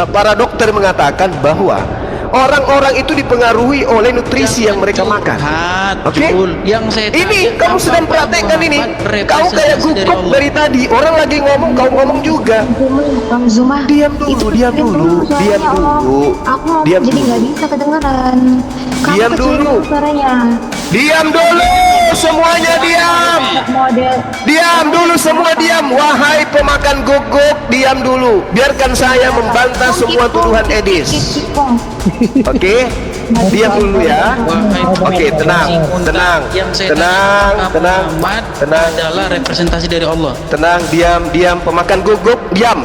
Para dokter mengatakan bahwa orang-orang itu dipengaruhi oleh nutrisi yang mereka makan. Oke? Ini kamu sedang praktekkan ini. Kau kayak gugup dari tadi. Orang lagi ngomong, kau ngomong juga. Bang Zuma, Diam dulu, diam dulu, diam dulu. Aku Diam jadi dulu. nggak bisa kedengeran. Kamu Diam kecilin dulu. suaranya. Diam dulu, semuanya diam. Model. Diam dulu, semua diam. Wahai pemakan guguk, diam dulu. Biarkan saya membantah semua tuduhan Edis. Oke? Diam dulu ya. Oke, tenang, tenang, tenang, tenang, tenang, adalah representasi dari Allah. tenang, diam, pemakan guguk, diam.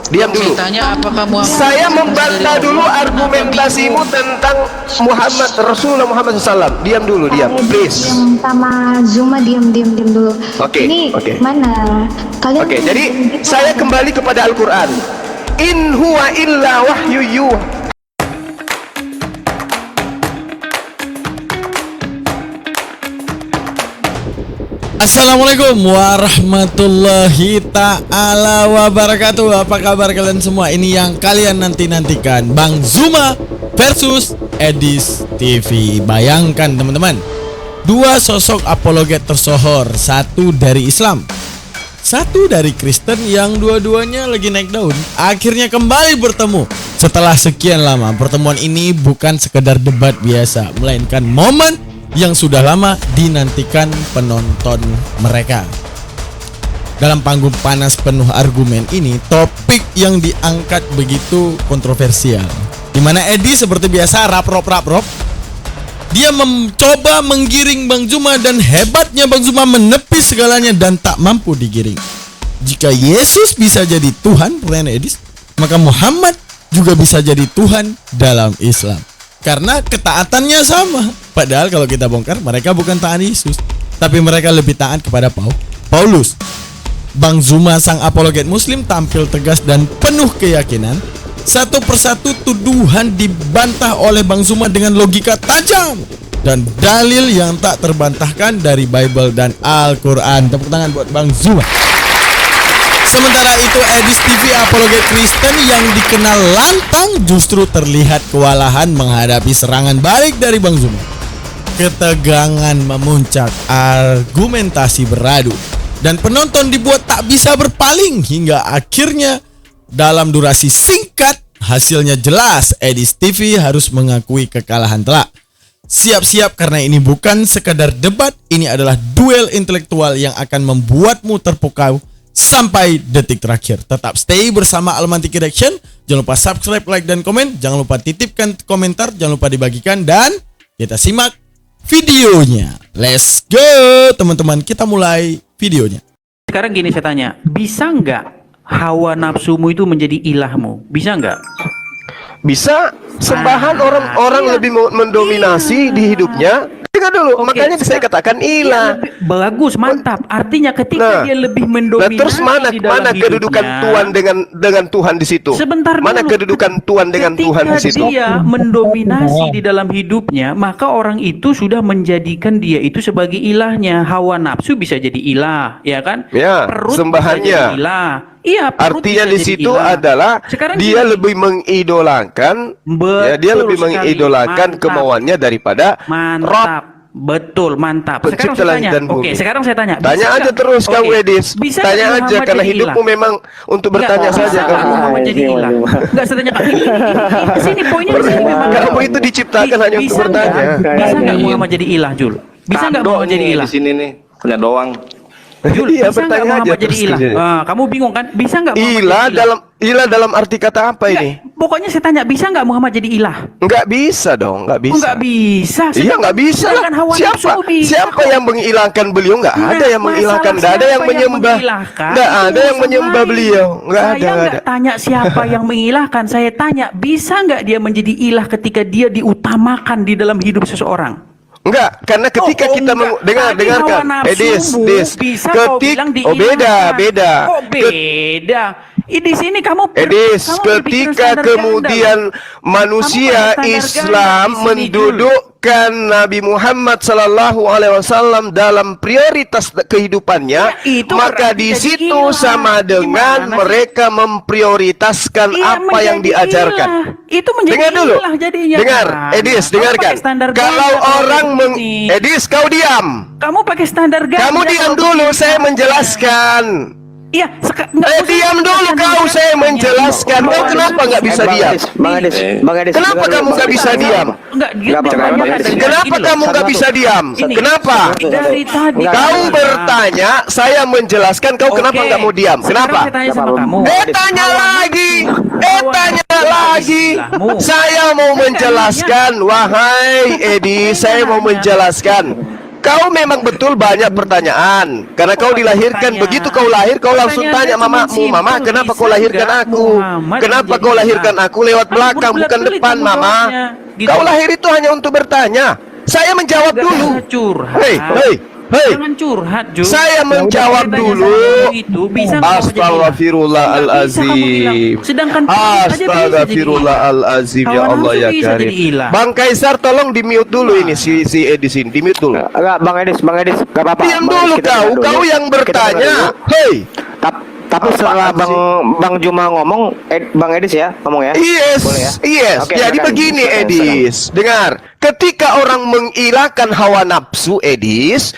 Diam dulu. Saya tanya apakah Muhammad Saya membantah dulu argumentasimu tentang Muhammad, Rasulullah Muhammad SAW. Diam dulu, diam, please. Diam sama Zuma, diam dulu. Oke, Ini oke. mana? Kalian Oke, jadi saya kembali kepada Al-Quran. In huwa illa wahyu yuha. Assalamualaikum warahmatullahi ta'ala wabarakatuh. Apa kabar kalian semua? Ini yang kalian nanti-nantikan, Bang Zuma versus Edis TV. Bayangkan teman-teman, dua sosok apologet tersohor, satu dari Islam, satu dari Kristen, yang dua-duanya lagi naik daun, akhirnya kembali bertemu setelah sekian lama. Pertemuan ini bukan sekedar debat biasa, melainkan momen yang sudah lama dinantikan penonton mereka. Dalam panggung panas penuh argumen ini, topik yang diangkat begitu kontroversial, dimana Edi seperti biasa rap-rop. Dia mencoba menggiring Bang Zuma, dan hebatnya Bang Zuma menepis segalanya dan tak mampu digiring. Jika Yesus bisa jadi Tuhan, pertanyaan Edis, maka Muhammad juga bisa jadi Tuhan dalam Islam, karena ketaatannya sama. Padahal kalau kita bongkar, mereka bukan taat Yesus, tapi mereka lebih taat kepada Paulus. Bang Zuma sang apologet muslim tampil tegas dan penuh keyakinan. Satu persatu tuduhan dibantah oleh Bang Zuma dengan logika tajam dan dalil yang tak terbantahkan dari Bible dan Al-Quran. Tepuk tangan buat Bang Zuma. Sementara itu, Edis TV apologet Kristen yang dikenal lantang justru terlihat kewalahan menghadapi serangan balik dari Bang Zuma. Ketegangan memuncak, argumentasi beradu, dan penonton dibuat tak bisa berpaling hingga akhirnya dalam durasi singkat hasilnya jelas. Edis TV harus mengakui kekalahan telak. Siap-siap, karena ini bukan sekadar debat, ini adalah duel intelektual yang akan membuatmu terpukau sampai detik terakhir. Tetap stay bersama Almantic Reaction. Jangan lupa subscribe, like, dan komen. Jangan lupa titipkan komentar. Jangan lupa dibagikan. Dan kita simak videonya. Let's go teman-teman, kita mulai videonya. Sekarang gini saya tanya, bisa nggak hawa nafsumu itu menjadi ilahmu? Bisa nggak? Bisa, sembahan orang-orang lebih mendominasi di hidupnya. Dengar dulu, Oke, makanya saya katakan ilah. Bagus, mantap. Artinya ketika dia lebih mendominasi terus mana di dalam kedudukan hidupnya, Tuhan dengan Tuhan di situ? Sebentar Mana dulu. kedudukan Tuhan dengan Ketika Tuhan di situ? dia mendominasi di dalam hidupnya, maka orang itu sudah menjadikan dia itu sebagai ilahnya. Hawa nafsu bisa jadi ilah, ya kan? Ya, Perut sembahannya. bisa jadi ilah. Iya, perut Artinya bisa di jadi situ ilah. adalah Sekarang dia gini. lebih mengidolakan, Betul ya, dia lebih sekali. mengidolakan Mantap. kemauannya daripada Rob. Mantap. Betul, mantap. Sekarang Pencipta saya langit tanya. dan bumi. Oke, sekarang saya tanya. Tanya Bisa aja nggak- terus Oke, kamu Edis. bisa Tanya nggak aja, Muhammad karena jadi hidupmu ilah? memang untuk Enggak, bertanya bisa saja nggak kamu. Muhammad jadi ilah? Enggak, saya tanya ini sini poinnya di sini memang. Kamu itu diciptakan hanya untuk Bisa nggak? bertanya. Bisa nggak Muhammad jadi ilah, Jul? Bisa nggak Muhammad jadi ilah? Di sini nih punya doang. Jul, Iya, bisa nggak bertanya Muhammad aja jadi terus ilah? gitu. Kamu bingung kan? Bisa nggak Muhammad Ilah jadi ilah? dalam arti kata apa Nggak, ini? pokoknya saya tanya, bisa nggak Muhammad jadi ilah? Enggak bisa dong, enggak bisa. Enggak bisa. Iya, enggak bisa lah. Sedangkan hawa Siapa nafsu bisa siapa kok. yang mengilahkan beliau? Enggak Nah, ada yang mengilahkan, enggak ada masalah yang siapa menyembah. mengilahkan, Enggak itu ada yang urusan menyembah lain. beliau. Enggak ada, Saya enggak nggak ada. tanya siapa yang mengilahkan. Saya tanya, bisa nggak dia menjadi ilah ketika dia diutamakan di dalam hidup seseorang? Enggak, karena ketika kita dengarkan, Dis, Dis, bisa kau bilang beda. Kok beda? Di sini kamu Edis, kamu berpikiran ketika standar kemudian ganda, manusia Kamu pakai standar Islam ganda di sini, mendudukkan Nabi Muhammad sallallahu alaihi wasallam dalam prioritas kehidupannya, Ya, itu maka berarti di jadi situ ilah. sama dengan Gimana sih? mereka memprioritaskan Iya, apa yang menjadi diajarkan. ilah. Itu menjadi Dengar dulu. ilah jadinya. Dengar, Kan? Edis, Kamu dengarkan. pakai standar Kalau ganda orang begini. Edis, kau diam. Kamu pakai standar ganda. Kamu diam kalau dulu, begini. saya menjelaskan. Iya, Diam dulu kau, saya menjelaskan. Kau kenapa nggak bisa diam? Bang Adis, Kenapa kamu nggak bisa diam? Enggak, Nggak apa-apa, Kenapa kamu nggak bisa diam? Kenapa? Dari tadi Kau bertanya, saya menjelaskan. Kau kenapa nggak mau diam? Kenapa? Saya tanya sama kamu. Tanya lagi. Tanya lagi. Saya mau menjelaskan, wahai Edi, saya mau menjelaskan. Kau memang betul banyak pertanyaan. Karena kau dilahirkan, begitu kau lahir, kau langsung tanya mamamu, Mama, kenapa kau lahirkan aku? Kenapa kau lahirkan aku lewat belakang, bukan depan, Mama? Kau lahir itu hanya untuk bertanya. Saya menjawab dulu. Curhat. Hei. Jangan curhat, Ju. Saya menjawab dulu. Itu bisa nggak kamu jadi ilah? Astagfirullahalazim. Nggak bisa kamu bilang. Sedangkan Astagfirullahalazim, ya Kawan Allah ya nafsu bisa Karim. jadi ilah. Bang Kaisar tolong di mute dulu ini si Edi sini, di mute dulu. Enggak, Bang Edis, enggak apa-apa. Diam Bang dulu Edis, kita kau, dengar dulu. kau yang Kita bertanya. dengar dulu. Hei. Tapi setelah Bang Juma ngomong, Bang Edis ya, ngomong ya. Yes, Boleh ya? yes. Oke, Jadi silakan. begini, Silakan, Edis. Dengar, ketika orang mengilahkan hawa nafsu, Edis,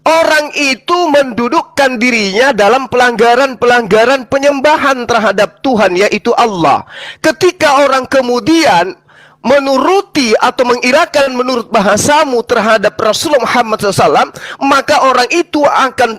orang itu mendudukkan dirinya dalam pelanggaran-pelanggaran penyembahan terhadap Tuhan, yaitu Allah. Ketika orang kemudian menuruti atau mengirahkan menurut bahasamu terhadap Rasulullah Muhammad SAW, maka orang itu akan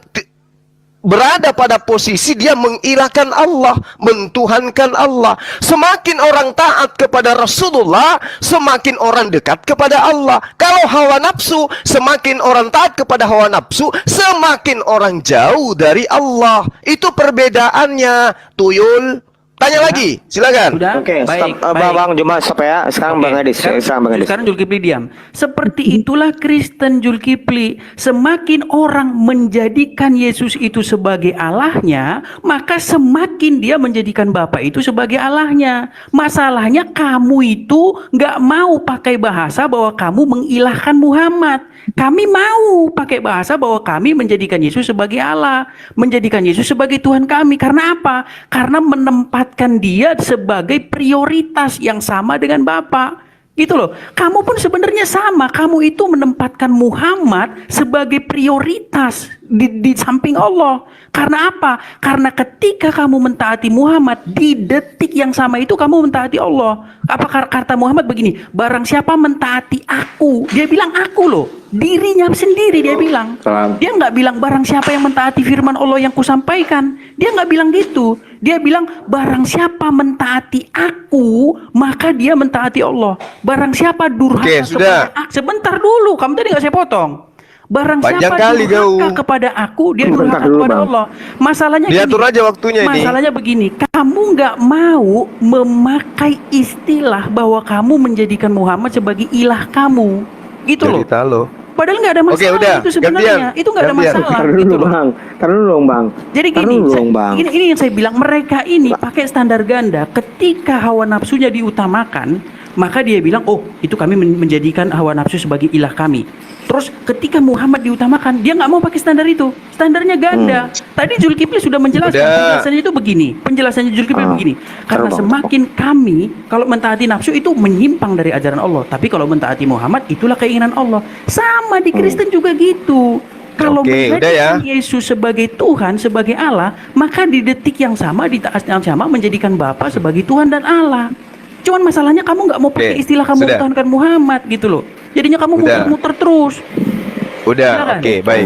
berada pada posisi dia mengilahkan Allah, mentuhankan Allah. Semakin orang taat kepada Rasulullah, semakin orang dekat kepada Allah. Kalau hawa nafsu, semakin orang taat kepada hawa nafsu, semakin orang jauh dari Allah. Itu perbedaannya, Tuyul. Tanya lagi, silakan. Sudah? Oke, Baik, stop. Bang Juma stop ya. Sekarang Bang Edis, sekarang Bang Edis. Sekarang Zulkifli diam. Seperti itulah Kristen, Zulkifli. Semakin orang menjadikan Yesus itu sebagai Allahnya, maka semakin dia menjadikan Bapa itu sebagai Allahnya. Masalahnya kamu itu nggak mau pakai bahasa bahwa kamu mengilahkan Muhammad. Kami mau pakai bahasa bahwa kami menjadikan Yesus sebagai Allah, menjadikan Yesus sebagai Tuhan kami. Karena apa? Karena menempatkan dia sebagai prioritas yang sama dengan Bapa. Gitu loh. Kamu pun sebenarnya sama. Kamu itu menempatkan Muhammad sebagai prioritas di samping Allah. Karena apa? Karena ketika kamu mentaati Muhammad, di detik yang sama itu kamu mentaati Allah. Apa kata Muhammad begini? Barang siapa mentaati aku, dia bilang aku loh. Dirinya sendiri dia bilang. Dia nggak bilang barang siapa yang mentaati firman Allah yang kusampaikan. Dia nggak bilang gitu. Dia bilang barang siapa mentaati aku, maka dia mentaati Allah. Barang siapa durhaka sudah. kepada aku, sebentar dulu, kamu tadi nggak saya potong. Barang Panjang siapa kali durhaka kau. kepada aku, dia Bentar durhaka dulu, kepada Bang. Allah. Masalahnya Diatur aja waktunya ini. Masalahnya begini, kamu nggak mau memakai istilah bahwa kamu menjadikan Muhammad sebagai ilah kamu, gitu loh. Cerita lo. Padahal nggak ada masalah Oke, udah. itu sebenarnya. Gantian. Itu nggak ada Gantian. masalah. Tar Gitu dulu loh. Bang. Tar dulu dong Bang. Jadi Tar gini, dulu dong, Bang. ini yang saya bilang, mereka ini pakai standar ganda. Ketika hawa nafsunya diutamakan, maka dia bilang, oh itu kami menjadikan hawa nafsu sebagai ilah kami. Terus ketika Muhammad diutamakan, dia nggak mau pakai standar itu. Standarnya ganda. Tadi Zulkifli sudah menjelaskan. Udah. Penjelasannya itu begini. Penjelasannya Zulkifli begini. Karena Bang. semakin kami, kalau mentaati nafsu itu menyimpang dari ajaran Allah. Tapi kalau mentaati Muhammad, itulah keinginan Allah. Sama di Kristen juga gitu. Kalau Oke, udah ya. menjadikan Yesus sebagai Tuhan, sebagai Allah, maka di detik yang sama, di saat yang sama menjadikan Bapa sebagai Tuhan dan Allah. Cuman masalahnya kamu nggak mau pakai Oke, istilah kamu sudah. mentuhankan Muhammad gitu loh. Jadinya kamu Udah. muter-muter terus. Udah, Silakan. oke, baik.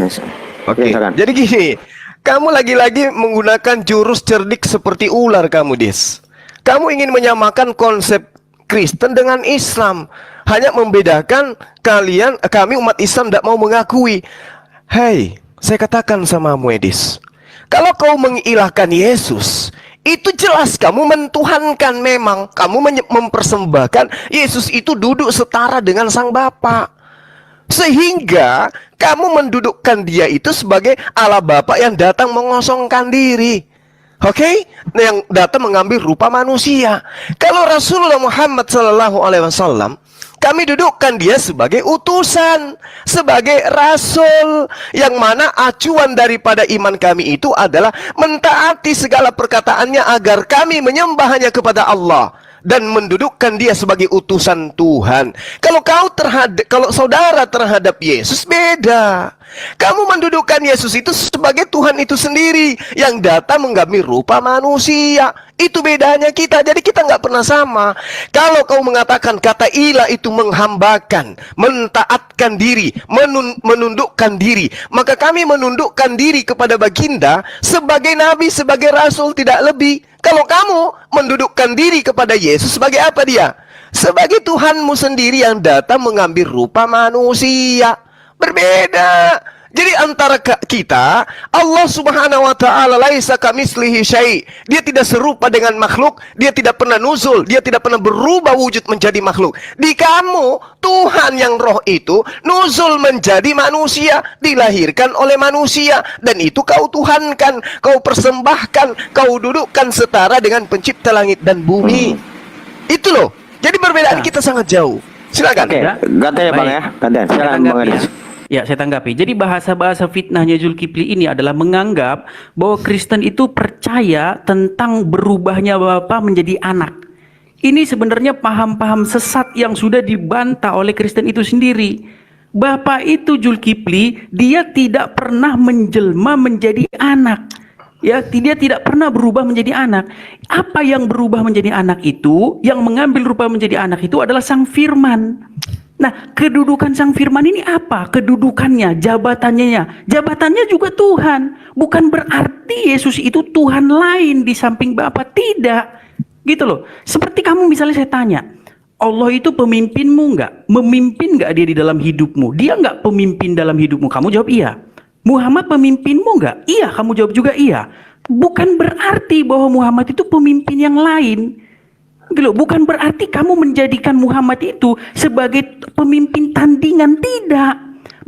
Oke. Silakan. Jadi gini, kamu lagi-lagi menggunakan jurus cerdik seperti ular kamu, Dis. Kamu ingin menyamakan konsep Kristen dengan Islam. Hanya membedakan kami umat Islam tidak mau mengakui. Hei, saya katakan sama Edis, kalau kau mengilahkan Yesus, itu jelas kamu mentuhankan memang. Kamu mempersembahkan Yesus itu duduk setara dengan Sang Bapa. Sehingga kamu mendudukkan dia itu sebagai Allah Bapa yang datang mengosongkan diri. Oke, yang datang mengambil rupa manusia. Kalau Rasulullah Muhammad SAW, kami dudukkan dia sebagai utusan, sebagai rasul, yang mana acuan daripada iman kami itu adalah mentaati segala perkataannya agar kami menyembah hanya kepada Allah dan mendudukkan dia sebagai utusan Tuhan. Kalau saudara terhadap Yesus beda. Kamu mendudukkan Yesus itu sebagai Tuhan itu sendiri yang datang mengambil rupa manusia. Itu bedanya kita. Jadi kita nggak pernah sama. Kalau kau mengatakan kata ilah itu menghambakan, mentaatkan diri, menundukkan diri, maka kami menundukkan diri kepada baginda sebagai nabi, sebagai rasul, tidak lebih. Kalau kamu mendudukkan diri kepada Yesus sebagai apa dia? Sebagai Tuhanmu sendiri yang datang mengambil rupa manusia. Berbeda. Jadi antara kita, Allah Subhanahu wa taala laisa kamitslihi syai'. Dia tidak serupa dengan makhluk, dia tidak pernah nuzul, dia tidak pernah berubah wujud menjadi makhluk. Di kamu, Tuhan yang roh itu nuzul menjadi manusia, dilahirkan oleh manusia, dan itu kau tuhankan, kau persembahkan, kau dudukkan setara dengan pencipta langit dan bumi. Itu loh. Jadi perbedaan kita sangat jauh. Silakan. Oke, gantian ya Bang ya. Gantian. Silakan Bang Edis. Ya, saya tanggapi. Jadi bahasa-bahasa fitnahnya Zulkifli ini adalah menganggap bahwa Kristen itu percaya tentang berubahnya Bapa menjadi anak. Ini sebenarnya paham-paham sesat yang sudah dibantah oleh Kristen itu sendiri. Bapa itu Zulkifli, dia tidak pernah menjelma menjadi anak. Ya, dia tidak pernah berubah menjadi anak. Apa yang berubah menjadi anak itu, yang mengambil rupa menjadi anak itu adalah Sang Firman. Nah, kedudukan Sang Firman ini apa? Kedudukannya, jabatannya. Jabatannya juga Tuhan. Bukan berarti Yesus itu Tuhan lain di samping Bapa. Tidak. Gitu loh. Seperti kamu misalnya saya tanya, Allah itu pemimpinmu enggak? Memimpin enggak dia di dalam hidupmu? Dia enggak pemimpin dalam hidupmu? Kamu jawab iya. Muhammad pemimpinmu enggak? Iya, kamu jawab juga iya. Bukan berarti bahwa Muhammad itu pemimpin yang lain. Gitu, bukan berarti kamu menjadikan Muhammad itu sebagai pemimpin tandingan, tidak.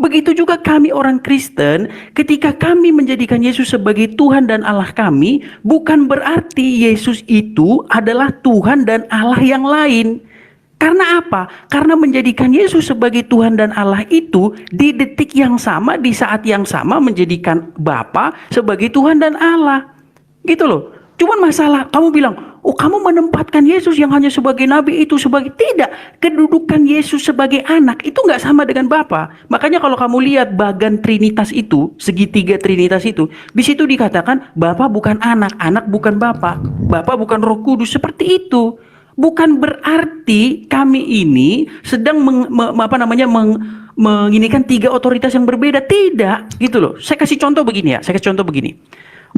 Begitu juga kami orang Kristen, ketika kami menjadikan Yesus sebagai Tuhan dan Allah kami, bukan berarti Yesus itu adalah Tuhan dan Allah yang lain. Karena apa? Karena menjadikan Yesus sebagai Tuhan dan Allah itu di detik yang sama, di saat yang sama menjadikan Bapa sebagai Tuhan dan Allah. Gitu loh. Cuman masalah, kamu bilang, oh kamu menempatkan Yesus yang hanya sebagai nabi itu sebagai, tidak. Kedudukan Yesus sebagai anak itu nggak sama dengan Bapa. Makanya kalau kamu lihat bagan Trinitas itu, segitiga Trinitas itu, di situ dikatakan Bapa bukan anak, anak bukan Bapa, Bapa bukan Roh Kudus, seperti itu. Bukan berarti kami ini sedang menginikan tiga otoritas yang berbeda, tidak, gitu loh. Saya kasih contoh begini ya,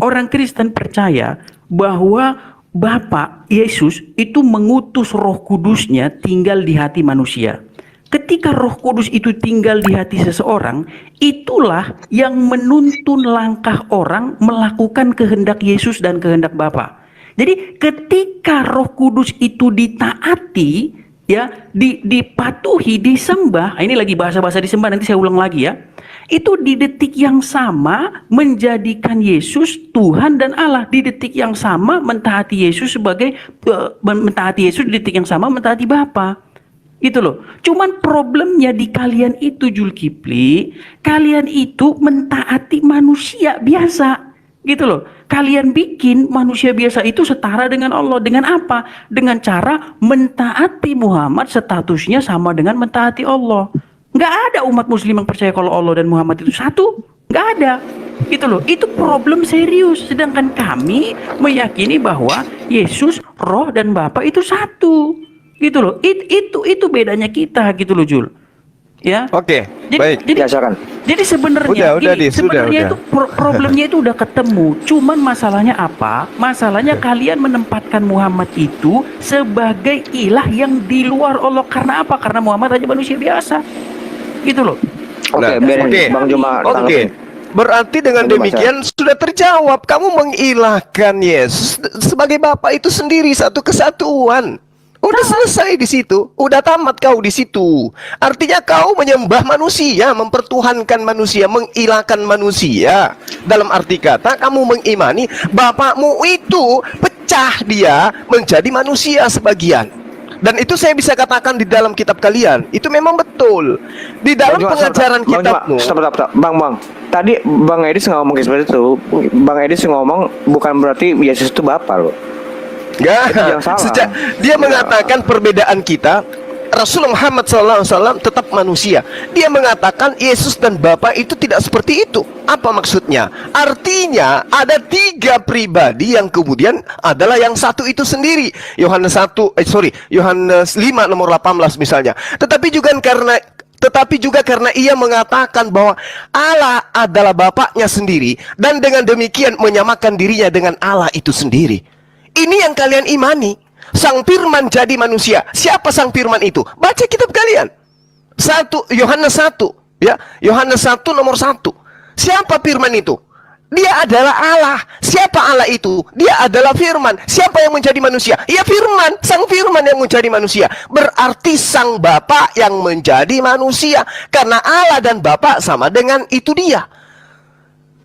Orang Kristen percaya bahwa Bapa Yesus itu mengutus Roh Kudusnya tinggal di hati manusia. Ketika Roh Kudus itu tinggal di hati seseorang, itulah yang menuntun langkah orang melakukan kehendak Yesus dan kehendak Bapa. Jadi ketika Roh Kudus itu ditaati, ya, dipatuhi, disembah, ini lagi bahasa-bahasa disembah, nanti saya ulang lagi ya. Itu di detik yang sama menjadikan Yesus Tuhan dan Allah. Di detik yang sama mentaati Yesus sebagai mentaati Yesus, di detik yang sama mentaati Bapa. Gitu loh. Cuman problemnya di kalian itu Zulkifli, kalian itu mentaati manusia biasa. Gitu loh. Kalian bikin manusia biasa itu setara dengan Allah. Dengan apa? Dengan cara mentaati Muhammad, statusnya sama dengan mentaati Allah. Nggak ada umat muslim yang percaya kalau Allah dan Muhammad itu satu. Nggak ada. Gitu loh. Itu problem serius. Sedangkan kami meyakini bahwa Yesus, Roh dan Bapa itu satu. Gitu loh. Itu bedanya kita gitu loh, Jul. Ya. Oke, baik. Jadi sebenarnya itu problemnya itu udah ketemu. Cuman masalahnya apa? Masalahnya kalian menempatkan Muhammad itu sebagai ilah yang di luar Allah. Karena apa? Karena Muhammad hanya manusia biasa. Gitu loh. Oke, Bang Juma. Oke. Berarti dengan demikian sudah terjawab. Kamu mengilahkan Yesus sebagai Bapa itu sendiri, satu kesatuan. Udah selesai di situ, udah tamat kau di situ. Artinya kau menyembah manusia, mempertuhankan manusia, mengilahkan manusia. Dalam arti kata, kamu mengimani bapakmu itu pecah dia menjadi manusia sebagian. Dan itu saya bisa katakan di dalam kitab kalian, itu memang betul. Di dalam pengajaran kitabmu. Stop. Bang. Tadi Bang Edis ngomong seperti itu. Bang Edis ngomong bukan berarti Yesus itu Bapa loh. Ya, dia mengatakan perbedaan kita. Rasulullah Muhammad SAW tetap manusia. Dia mengatakan Yesus dan Bapa itu tidak seperti itu. Apa maksudnya? Artinya ada 3 pribadi yang kemudian adalah yang satu itu sendiri. Yohanes 5 nomor 18 misalnya. Tetapi juga karena ia mengatakan bahwa Allah adalah Bapaknya sendiri, dan dengan demikian menyamakan dirinya dengan Allah itu sendiri. Ini yang kalian imani. Sang Firman jadi manusia. Siapa Sang Firman itu? Baca kitab kalian. Yohanes 1, ya. Yohanes 1 nomor 1. Siapa Firman itu? Dia adalah Allah. Siapa Allah itu? Dia adalah Firman. Siapa yang menjadi manusia? Ya Firman, Sang Firman yang menjadi manusia. Berarti Sang Bapa yang menjadi manusia. Karena Allah dan Bapa sama dengan itu dia.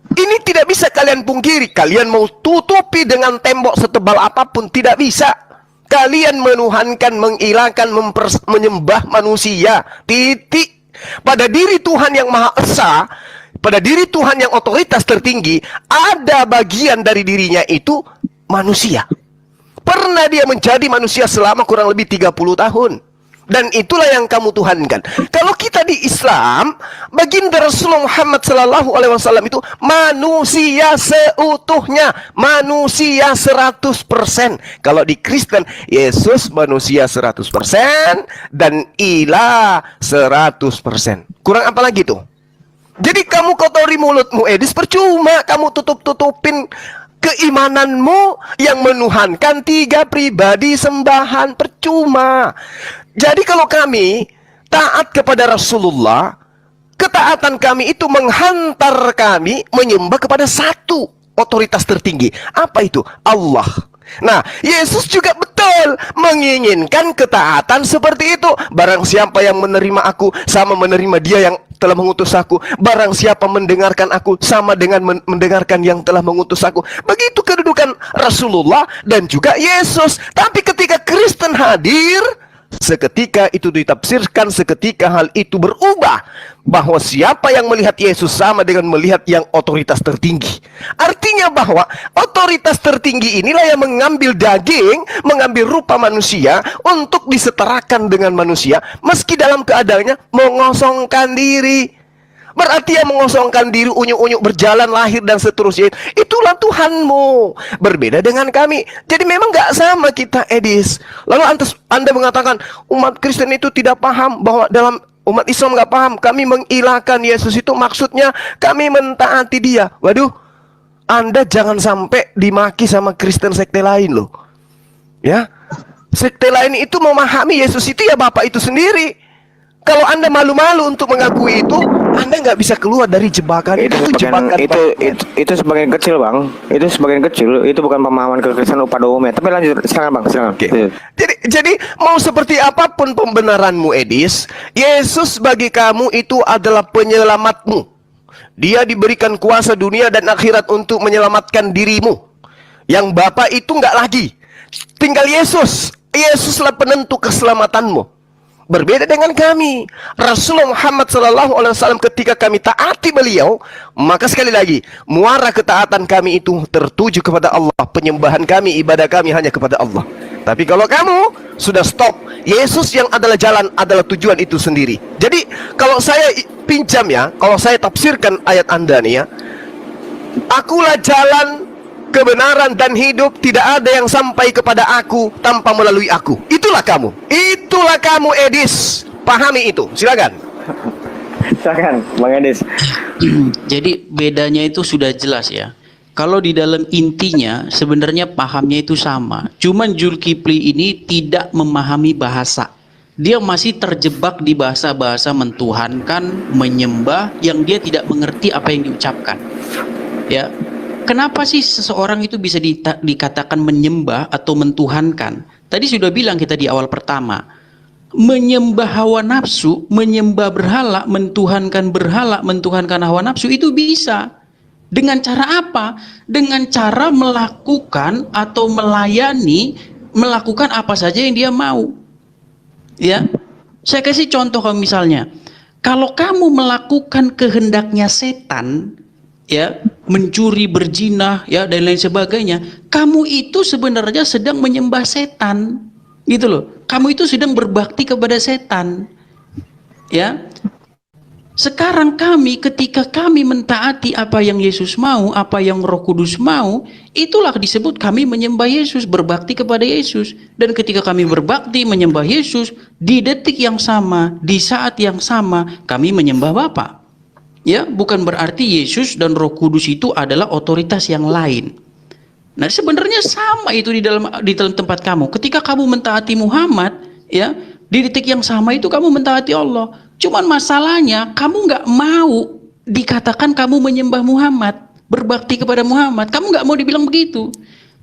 Ini tidak bisa kalian pungkiri. Kalian mau tutupi dengan tembok setebal apapun, tidak bisa. Kalian menuhankan, mengilahkan, menyembah manusia. Titik. Pada diri Tuhan yang Maha Esa, pada diri Tuhan yang otoritas tertinggi, ada bagian dari dirinya itu manusia. Pernah dia menjadi manusia selama kurang lebih 30 tahun. Dan itulah yang kamu tuhankan. Kalau kita di Islam, baginda Rasulullah Muhammad SAW itu manusia seutuhnya, manusia 100%. Kalau di Kristen, Yesus manusia 100% dan ilah 100%. Kurang apa lagi tuh? Jadi kamu kotori mulutmu, Edis, percuma kamu tutup-tutupin keimananmu yang menuhankan 3 pribadi sembahan, percuma. Jadi kalau kami taat kepada Rasulullah, ketaatan kami itu menghantar kami menyembah kepada satu otoritas tertinggi. Apa itu? Allah. Nah, Yesus juga betul menginginkan ketaatan seperti itu. Barang siapa yang menerima aku, sama menerima dia yang telah mengutus aku. Barang siapa mendengarkan aku, sama dengan mendengarkan yang telah mengutus aku. Begitu kedudukan Rasulullah dan juga Yesus. Tapi ketika Kristen hadir, seketika itu ditafsirkan, seketika hal itu berubah, bahwa siapa yang melihat Yesus sama dengan melihat yang otoritas tertinggi. Artinya bahwa otoritas tertinggi inilah yang mengambil daging, mengambil rupa manusia untuk disetarakan dengan manusia, meski dalam keadaannya mengosongkan diri. Berarti yang mengosongkan diri, unyuk-unyuk berjalan, lahir dan seterusnya, itulah Tuhanmu. Berbeda dengan kami. Jadi memang gak sama kita, Edis. Lalu Anda mengatakan umat Kristen itu tidak paham, bahwa dalam umat Islam gak paham kami mengilahkan Yesus itu maksudnya kami mentaati dia. Waduh, Anda jangan sampai dimaki sama Kristen sekte lain loh. Ya, sekte lain itu memahami Yesus itu ya Bapak itu sendiri. Kalau Anda malu-malu untuk mengakui itu, Anda nggak bisa keluar dari jebakan itu. Itu sebagian kecil, Bang. Itu sebagian kecil. Itu bukan pemahaman kekristenan pada umumnya. Tapi lanjut, silakan Bang, silakan. Okay. Jadi mau seperti apapun pembenaranmu, Edis, Yesus bagi kamu itu adalah penyelamatmu. Dia diberikan kuasa dunia dan akhirat untuk menyelamatkan dirimu. Yang Bapa itu nggak lagi. Tinggal Yesus. Yesuslah penentu keselamatanmu. Berbeda dengan kami. Rasulullah Muhammad SAW ketika kami taati beliau, maka sekali lagi, muara ketaatan kami itu tertuju kepada Allah. Penyembahan kami, ibadah kami hanya kepada Allah. Tapi kalau kamu sudah stop, Yesus yang adalah jalan, adalah tujuan itu sendiri. Jadi kalau saya pinjam ya, kalau saya tafsirkan ayat Anda nih ya, akulah jalan, kebenaran dan hidup, tidak ada yang sampai kepada aku tanpa melalui aku. Itulah kamu. Itulah kamu, Edis. Pahami itu. Silakan. Silakan, Bang Edis. Jadi bedanya itu sudah jelas ya. Kalau di dalam intinya sebenarnya pahamnya itu sama. Cuman Zulkifli ini tidak memahami bahasa. Dia masih terjebak di bahasa-bahasa mentuhankan, menyembah yang dia tidak mengerti apa yang diucapkan. Ya. Kenapa sih seseorang itu bisa dikatakan menyembah atau mentuhankan, Tadi sudah bilang kita di awal pertama, menyembah hawa nafsu, menyembah berhala, mentuhankan hawa nafsu itu bisa. Dengan cara apa? Dengan cara melakukan atau melakukan apa saja yang dia mau. Ya, saya kasih contoh kamu misalnya, kalau kamu melakukan kehendaknya setan, ya, mencuri, berzina, ya, dan lain sebagainya, kamu itu sebenarnya sedang menyembah setan, gitu loh. Kamu itu sedang berbakti kepada setan, ya. Sekarang ketika kami mentaati apa yang Yesus mau, apa yang Roh Kudus mau, itulah disebut kami menyembah Yesus, berbakti kepada Yesus. Dan ketika kami berbakti menyembah Yesus, di detik yang sama, di saat yang sama, kami menyembah Bapa. Ya, bukan berarti Yesus dan Roh Kudus itu adalah otoritas yang lain. Nah, sebenarnya sama itu di dalam tempat kamu. Ketika kamu mentaati Muhammad, ya, di detik yang sama itu kamu mentaati Allah. Cuman masalahnya kamu nggak mau dikatakan kamu menyembah Muhammad, berbakti kepada Muhammad. Kamu nggak mau dibilang begitu.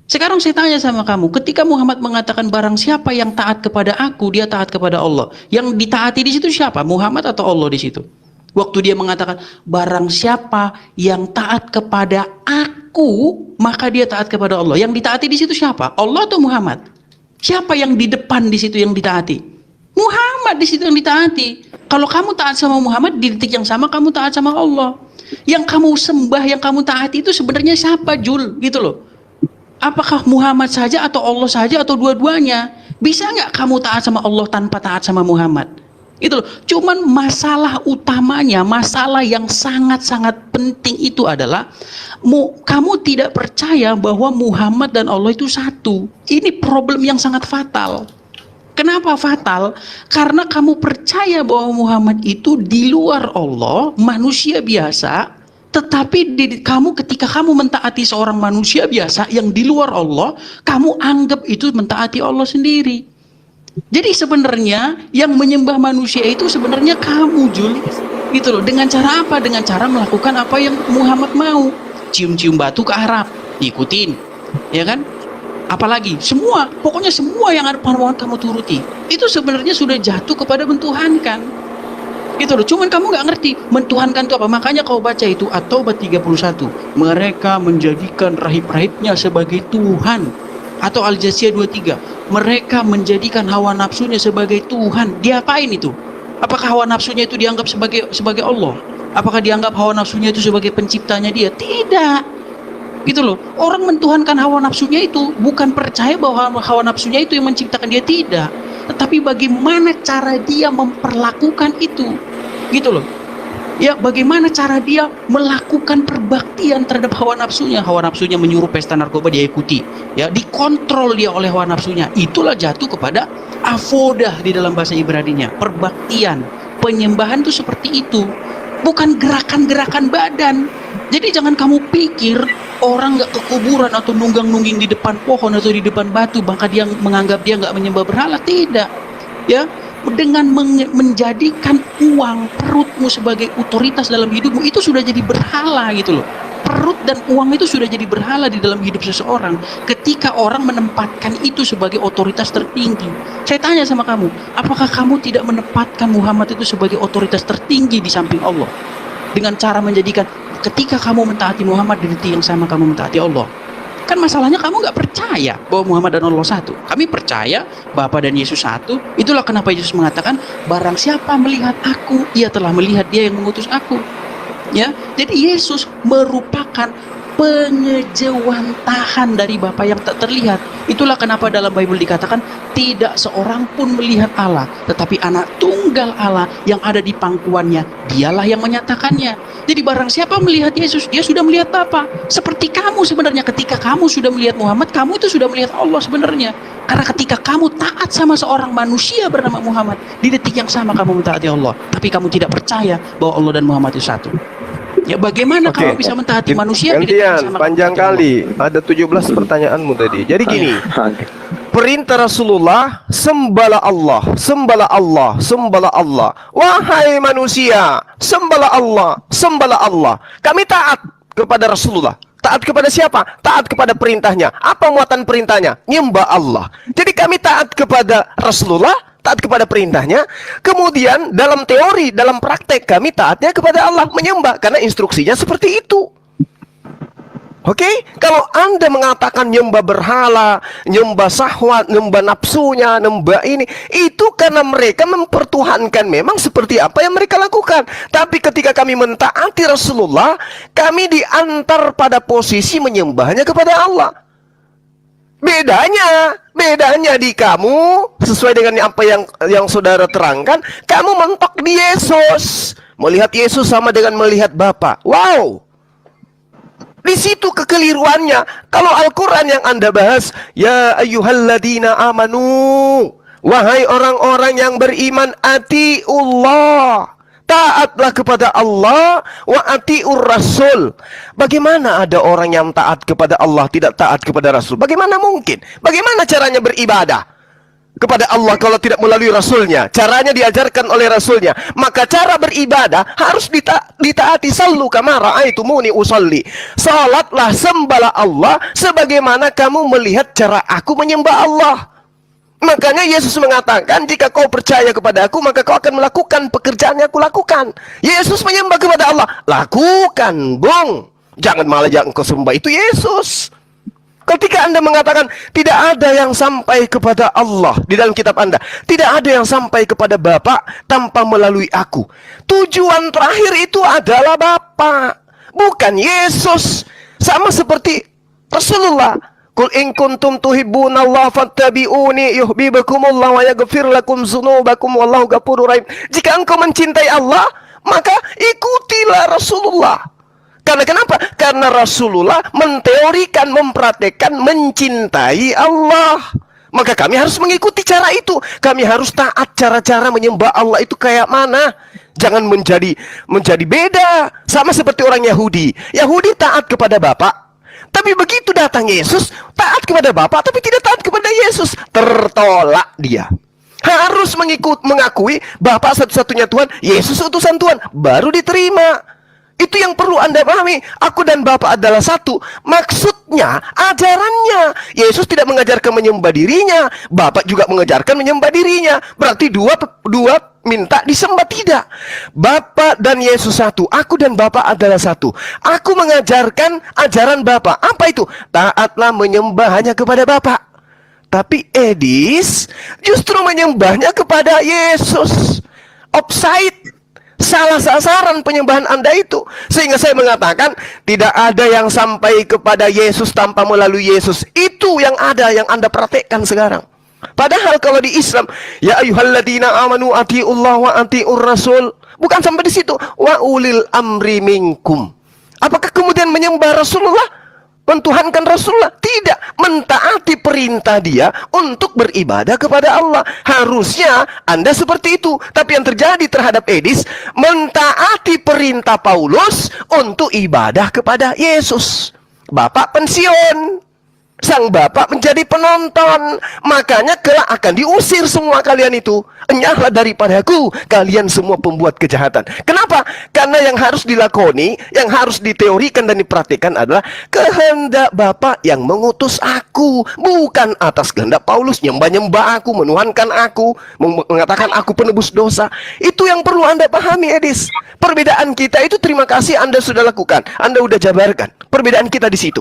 Sekarang saya tanya sama kamu, ketika Muhammad mengatakan barang siapa yang taat kepada aku, dia taat kepada Allah. Yang ditaati di situ siapa? Muhammad atau Allah di situ? Waktu dia mengatakan barang siapa yang taat kepada aku, maka dia taat kepada Allah. Yang ditaati di situ siapa? Allah atau Muhammad? Siapa yang di depan di situ yang ditaati? Muhammad di situ yang ditaati. Kalau kamu taat sama Muhammad, di detik yang sama kamu taat sama Allah. Yang kamu sembah, yang kamu taati itu sebenarnya siapa, Jul? Gitu loh. Apakah Muhammad saja atau Allah saja atau dua-duanya? Bisa nggak kamu taat sama Allah tanpa taat sama Muhammad? Itu loh. Cuman masalah utamanya, masalah yang sangat-sangat penting itu adalah kamu tidak percaya bahwa Muhammad dan Allah itu satu. Ini problem yang sangat fatal. Kenapa fatal? Karena kamu percaya bahwa Muhammad itu di luar Allah, manusia biasa, tetapi ketika kamu mentaati seorang manusia biasa yang di luar Allah, kamu anggap itu mentaati Allah sendiri. Jadi sebenarnya yang menyembah manusia itu sebenarnya kamu, Jul. Gitu loh. Dengan cara apa? Dengan cara melakukan apa yang Muhammad mau. Cium-cium batu ke Arab, ikutin. Ya kan? Apalagi pokoknya semua yang ada pada kamu turuti, itu sebenarnya sudah jatuh kepada mentuhankan. Gitu loh. Cuman kamu nggak ngerti mentuhankan itu apa. Makanya kau baca itu At-Taubah 31, mereka menjadikan rahib-rahibnya sebagai Tuhan. Atau Al-Jasiyah 23, mereka menjadikan hawa nafsunya sebagai Tuhan. Diapain itu? Apakah hawa nafsunya itu dianggap sebagai Allah? Apakah dianggap hawa nafsunya itu sebagai penciptanya dia? Tidak. Gitu loh. Orang mentuhankan hawa nafsunya itu bukan percaya bahwa hawa nafsunya itu yang menciptakan dia, tidak. Tetapi bagaimana cara dia memperlakukan itu. Gitu loh. Ya, bagaimana cara dia melakukan perbaktian terhadap hawa nafsunya. Hawa nafsunya menyuruh pesta narkoba, dia ikuti. Ya, dikontrol dia oleh hawa nafsunya. Itulah jatuh kepada avodah di dalam bahasa Ibraninya. Perbaktian, penyembahan itu seperti itu. Bukan gerakan-gerakan badan. Jadi jangan kamu pikir orang nggak ke kuburan atau nunggang-nungging di depan pohon atau di depan batu, maka dia menganggap dia nggak menyembah berhala. Tidak. Ya, dengan menjadikan uang, perutmu sebagai otoritas dalam hidupmu, itu sudah jadi berhala gitu loh. Perut dan uang itu sudah jadi berhala di dalam hidup seseorang ketika orang menempatkan itu sebagai otoritas tertinggi. Saya tanya sama kamu, apakah kamu tidak menempatkan Muhammad itu sebagai otoritas tertinggi di samping Allah? Dengan cara menjadikan ketika kamu mentaati Muhammad, di detik yang sama kamu mentaati Allah. Kan masalahnya kamu nggak percaya bahwa Muhammad dan Allah satu. Kami percaya Bapa dan Yesus satu. Itulah kenapa Yesus mengatakan, barang siapa melihat aku, ia telah melihat dia yang mengutus aku. Ya, jadi Yesus merupakan pengejawantahan dari Bapa yang tak terlihat. Itulah kenapa dalam Bible dikatakan tidak seorang pun melihat Allah, tetapi anak tunggal Allah yang ada di pangkuannya, dialah yang menyatakannya. Jadi barang siapa melihat Yesus, dia sudah melihat Bapa. Seperti kamu sebenarnya, ketika kamu sudah melihat Muhammad, kamu itu sudah melihat Allah sebenarnya. Karena ketika kamu taat sama seorang manusia bernama Muhammad, di detik yang sama kamu mentaati Allah, tapi kamu tidak percaya bahwa Allah dan Muhammad itu satu. Ya, bagaimana kamu bisa mentaati manusia? Gantian, panjang kali. Ada 17 pertanyaanmu tadi. Jadi gini, perintah Rasulullah, sembahlah Allah, sembahlah Allah, sembahlah Allah. Wahai manusia, sembahlah Allah, sembahlah Allah. Kami taat kepada Rasulullah, Taat kepada siapa? Taat kepada perintahnya. Apa muatan perintahnya? Nyembah Allah. Jadi kami taat kepada Rasulullah, taat kepada perintahnya. Kemudian dalam teori, dalam praktek kami taatnya kepada Allah, menyembah. Karena instruksinya seperti itu. Oke, kalau Anda mengatakan nyembah berhala, nyembah syahwat, nyembah nafsunya, nyembah ini, itu karena mereka mempertuhankan memang seperti apa yang mereka lakukan. Tapi ketika kami mentaati Rasulullah, kami diantar pada posisi menyembahnya kepada Allah. Bedanya di kamu, sesuai dengan apa yang saudara terangkan, kamu mentok di Yesus. Melihat Yesus sama dengan melihat Bapa. Wow. Di situ kekeliruannya. Kalau Al-Quran yang Anda bahas, ya ayyuhalladzina amanu, wahai orang-orang yang beriman, atiullah, taatlah kepada Allah, wa atiur rasul. Bagaimana ada orang yang taat kepada Allah tidak taat kepada Rasul? Bagaimana mungkin? Bagaimana caranya beribadah kepada Allah kalau tidak melalui Rasulnya? Caranya diajarkan oleh Rasulnya. Maka cara beribadah harus ditaati. Sallu kama ra'aitumuni usalli. Salatlah, sembahlah Allah sebagaimana kamu melihat cara aku menyembah Allah. Makanya Yesus mengatakan, jika kau percaya kepada aku, maka kau akan melakukan pekerjaan yang aku lakukan. Yesus menyembah kepada Allah. Lakukan, bung. Jangan malah yang kau sembah itu Yesus. Ketika Anda mengatakan tidak ada yang sampai kepada Allah di dalam kitab Anda, tidak ada yang sampai kepada Bapa tanpa melalui aku. Tujuan terakhir itu adalah Bapa, bukan Yesus. Sama seperti Rasulullah. Qul in kuntum tuhibbunallaha fattabi'uni yuhibbukumullah wa yaghfir lakum dzunubakum wallahu ghafurur rahim. Jika engkau mencintai Allah, maka ikutilah Rasulullah. Karena kenapa? Karena Rasulullah menteorikan, mempraktekkan, mencintai Allah. Maka kami harus mengikuti cara itu. Kami harus taat cara-cara menyembah Allah itu kayak mana. Jangan menjadi beda. Sama seperti orang Yahudi. Yahudi taat kepada Bapa. Tapi begitu datang Yesus, taat kepada Bapa, tapi tidak taat kepada Yesus. Tertolak dia. Harus mengakui Bapa satu-satunya Tuhan, Yesus utusan Tuhan. Baru diterima. Itu yang perlu Anda pahami. Aku dan Bapa adalah satu. Maksudnya, ajarannya. Yesus tidak mengajarkan menyembah dirinya. Bapa juga mengajarkan menyembah dirinya. Berarti dua minta disembah, tidak. Bapa dan Yesus satu. Aku dan Bapa adalah satu. Aku mengajarkan ajaran Bapa. Apa itu? Taatlah menyembah hanya kepada Bapa. Tapi Edis justru menyembahnya kepada Yesus. Offside. Salah sasaran penyembahan Anda itu. Sehingga saya mengatakan tidak ada yang sampai kepada Yesus tanpa melalui Yesus. Itu yang ada, yang Anda praktekkan sekarang. Padahal kalau di Islam, ya ayyuhalladzina amanu atiullah wa atiur rasul, bukan sampai di situ. Wa ulil amri minkum. Apakah kemudian menyembah Rasulullah, mentuhankan Rasulullah? Tidak. Mentaati perintah dia untuk beribadah kepada Allah. Harusnya Anda seperti itu. Tapi yang terjadi terhadap Edis, mentaati perintah Paulus untuk ibadah kepada Yesus. Bapak pensiun, sang bapak menjadi penonton. Makanya kelak akan diusir semua kalian itu. Enyahlah daripadaku, kalian semua pembuat kejahatan. Kenapa? Karena yang harus dilakoni, yang harus diteorikan dan dipraktikkan adalah kehendak Bapa yang mengutus aku, bukan atas kehendak Paulus nyembah-nyembah aku, menuhankan aku, mengatakan aku penebus dosa. Itu yang perlu Anda pahami, Edis. Perbedaan kita itu, terima kasih Anda sudah lakukan, Anda sudah jabarkan. Perbedaan kita di situ.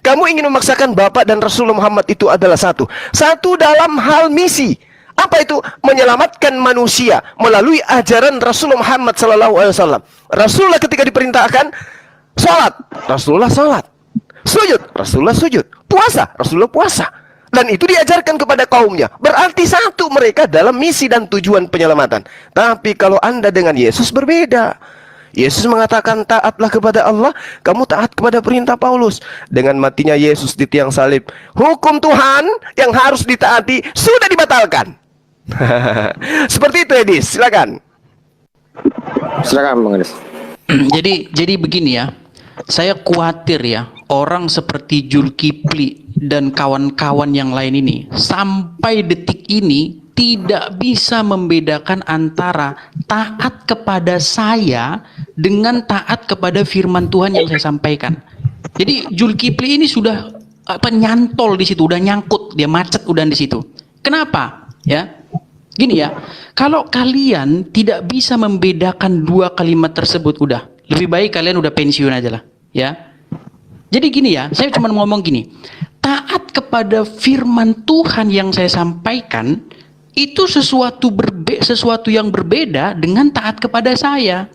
Kamu ingin memaksakan Bapa dan Rasulullah Muhammad itu adalah satu. Satu dalam hal misi. Apa itu? Menyelamatkan manusia melalui ajaran Rasulullah Muhammad SAW. Rasulullah ketika diperintahkan sholat, Rasulullah sholat. Sujud, Rasulullah sujud. Puasa, Rasulullah puasa. Dan itu diajarkan kepada kaumnya. Berarti satu mereka dalam misi dan tujuan penyelamatan. Tapi kalau Anda dengan Yesus berbeda. Yesus mengatakan taatlah kepada Allah, kamu taat kepada perintah Paulus. Dengan matinya Yesus di tiang salib, hukum Tuhan yang harus ditaati sudah dibatalkan. Seperti itu, Edis. Silakan. Silakan, Bang Edis. Jadi begini ya. Saya khawatir ya, orang seperti Zulkifli dan kawan-kawan yang lain ini sampai detik ini tidak bisa membedakan antara taat kepada saya dengan taat kepada firman Tuhan yang saya sampaikan. Jadi Zulkifli ini sudah nyantol di situ, udah nyangkut, dia macet udah di situ. Kenapa? Ya, gini ya, kalau kalian tidak bisa membedakan dua kalimat tersebut, udah lebih baik kalian udah pensiun aja lah, ya. Jadi gini ya, saya cuma ngomong gini, taat kepada firman Tuhan yang saya sampaikan itu sesuatu yang berbeda dengan taat kepada saya.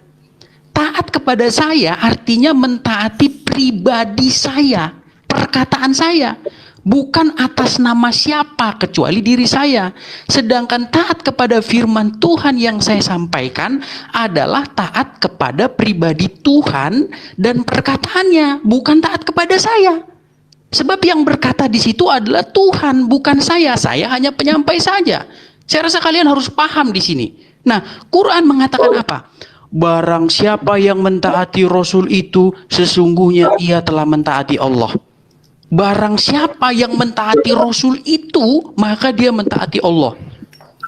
Taat kepada saya artinya mentaati pribadi saya, perkataan saya, bukan atas nama siapa kecuali diri saya. Sedangkan taat kepada firman Tuhan yang saya sampaikan adalah taat kepada pribadi Tuhan dan perkataannya, bukan taat kepada saya. Sebab yang berkata di situ adalah Tuhan, bukan saya. Saya hanya penyampai saja. Saya rasa kalian harus paham di sini. Nah, Quran mengatakan apa? Barang siapa yang mentaati Rasul itu, sesungguhnya ia telah mentaati Allah. Barang siapa yang mentaati Rasul itu, maka dia mentaati Allah.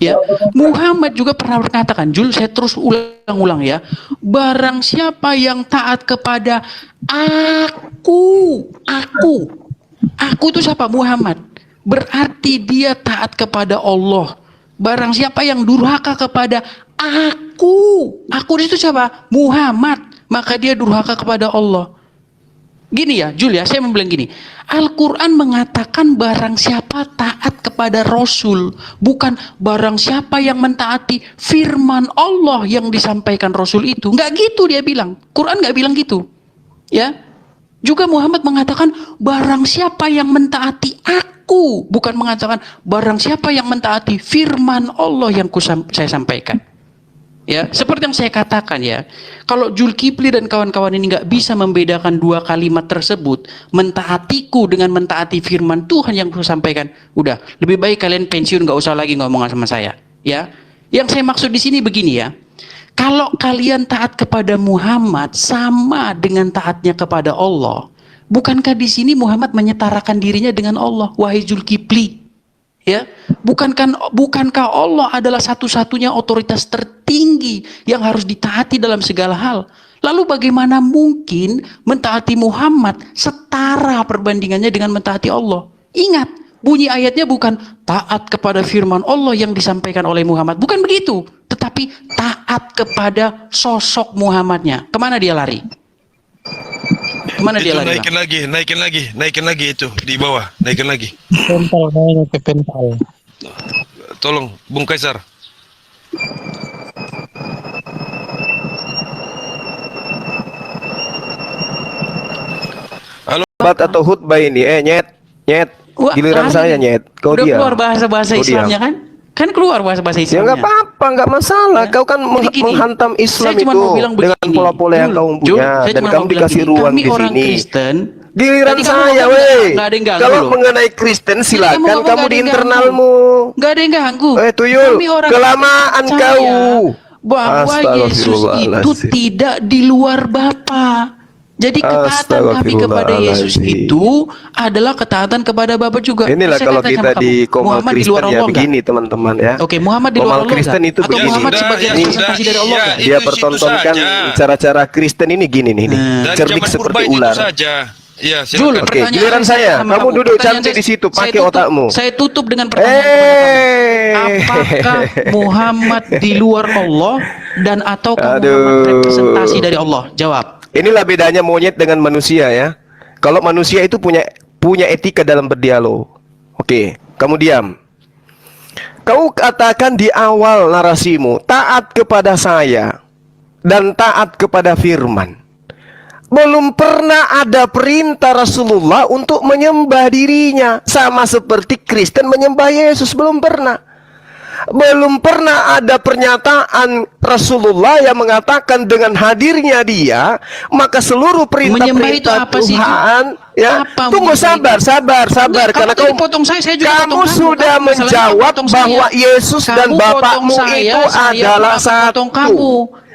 Ya, Muhammad juga pernah berkatakan, Jul, saya terus ulang-ulang ya. Barang siapa yang taat kepada aku itu siapa? Muhammad. Berarti dia taat kepada Allah. Barang siapa yang durhaka kepada aku di situ siapa? Muhammad. Maka dia durhaka kepada Allah. Gini ya, Julia, saya mau bilang gini. Al-Quran mengatakan barang siapa taat kepada Rasul, bukan barang siapa yang mentaati firman Allah yang disampaikan Rasul itu. Nggak gitu dia bilang. Quran nggak bilang gitu. Ya. Juga Muhammad mengatakan barang siapa yang mentaati aku, bukan mengatakan barang siapa yang mentaati firman Allah yang saya sampaikan. Ya, seperti yang saya katakan ya, kalau Zulkifli dan kawan-kawan ini nggak bisa membedakan dua kalimat tersebut, mentaatiku dengan mentaati firman Tuhan yang saya sampaikan, udah lebih baik kalian pensiun, nggak usah lagi ngomong sama saya. Ya, yang saya maksud di sini begini ya. Kalau kalian taat kepada Muhammad sama dengan taatnya kepada Allah, bukankah di sini Muhammad menyetarakan dirinya dengan Allah, wahai Zulkifli? Ya, bukankah Allah adalah satu-satunya otoritas tertinggi yang harus ditaati dalam segala hal? Lalu bagaimana mungkin mentaati Muhammad setara perbandingannya dengan mentaati Allah? Ingat, bunyi ayatnya bukan taat kepada firman Allah yang disampaikan oleh Muhammad, bukan begitu, tetapi taat kepada sosok Muhammadnya. Kemana dia lari? Kemana dia lari? Naikin lagi itu di bawah, naikin lagi. Pental kayaknya ke pental. Tolong, Bung Kaisar. Bat atau khutbah ini, nyet. Wah, Giliran saya nyet. Kau udah diam. keluar bahasa-bahasa Kau Islamnya kan? Kan keluar bahasa-bahasa Ya Islamnya. nggak apa-apa, nggak masalah. Ya. Kau kan Jadi gini, menghantam Islam saya cuma itu mau bilang dengan begini, pola-pola yang Jul, kau Jul, punya, saya dan cuma kamu mau bilang dikasih gini, ruang kami di orang sini. Kristen. Giliran Tadi kamu saya, ngomong weh. nggak ada yang ganggu Kalau loh. mengenai Kristen Jadi kamu silakan ngomong kamu nggak di ada yang internalmu. Nggak ada yang ganggu. Tuyul, Kami orang kelamaan Kristen kau. percaya bahwa Yesus itu Astagfirullahaladzim. tidak di luar Bapa. Jadi ketaatan kami kepada Yesus Astagfirullahaladzim. itu adalah ketaatan kepada Bapa juga. Inilah Saya kalau katakan kita sama di kamu, Komal Muhammad di Kristen luar ya Allah begini teman-teman ya. Oke, Muhammad di luar Komal Allah Kristen enggak? itu Atau begini. Muhammad sebagai Ya, representasi dari Allah ya, enggak? Dia itu pertontonkan saja. cara-cara Kristen ini gini nih. Dan Cerdik zaman seperti purba ular. itu saja. Ya, Jul, silakan. Oke, pertanyaan giliran saya. sama Kamu duduk Pertanyaan cantik saya- di situ, saya pakai tutup- otakmu. Saya tutup dengan pertanyaan kepada kamu. Apakah Muhammad di luar Allah dan ataukah Muhammad representasi dari Allah? Jawab. Inilah bedanya monyet dengan manusia ya. Kalau manusia itu punya etika dalam berdialog. Oke, kamu diam. Kau katakan di awal narasimu, taat kepada saya dan taat kepada firman. Belum pernah ada perintah Rasulullah untuk menyembah dirinya. Sama seperti Kristen menyembah Yesus, belum pernah. Belum pernah ada pernyataan Rasulullah yang mengatakan dengan hadirnya dia, maka seluruh Menyembah itu perintah-perintah apa sih, Tuhan, ya. Apa Tunggu, menyembah sabar, Enggak, karena kamu tadi potong saya juga kamu potong sudah Kamu masalahnya menjawab potong bahwa saya. Yesus dan Kamu Bapakmu potong itu saya adalah malah potong satu. kamu.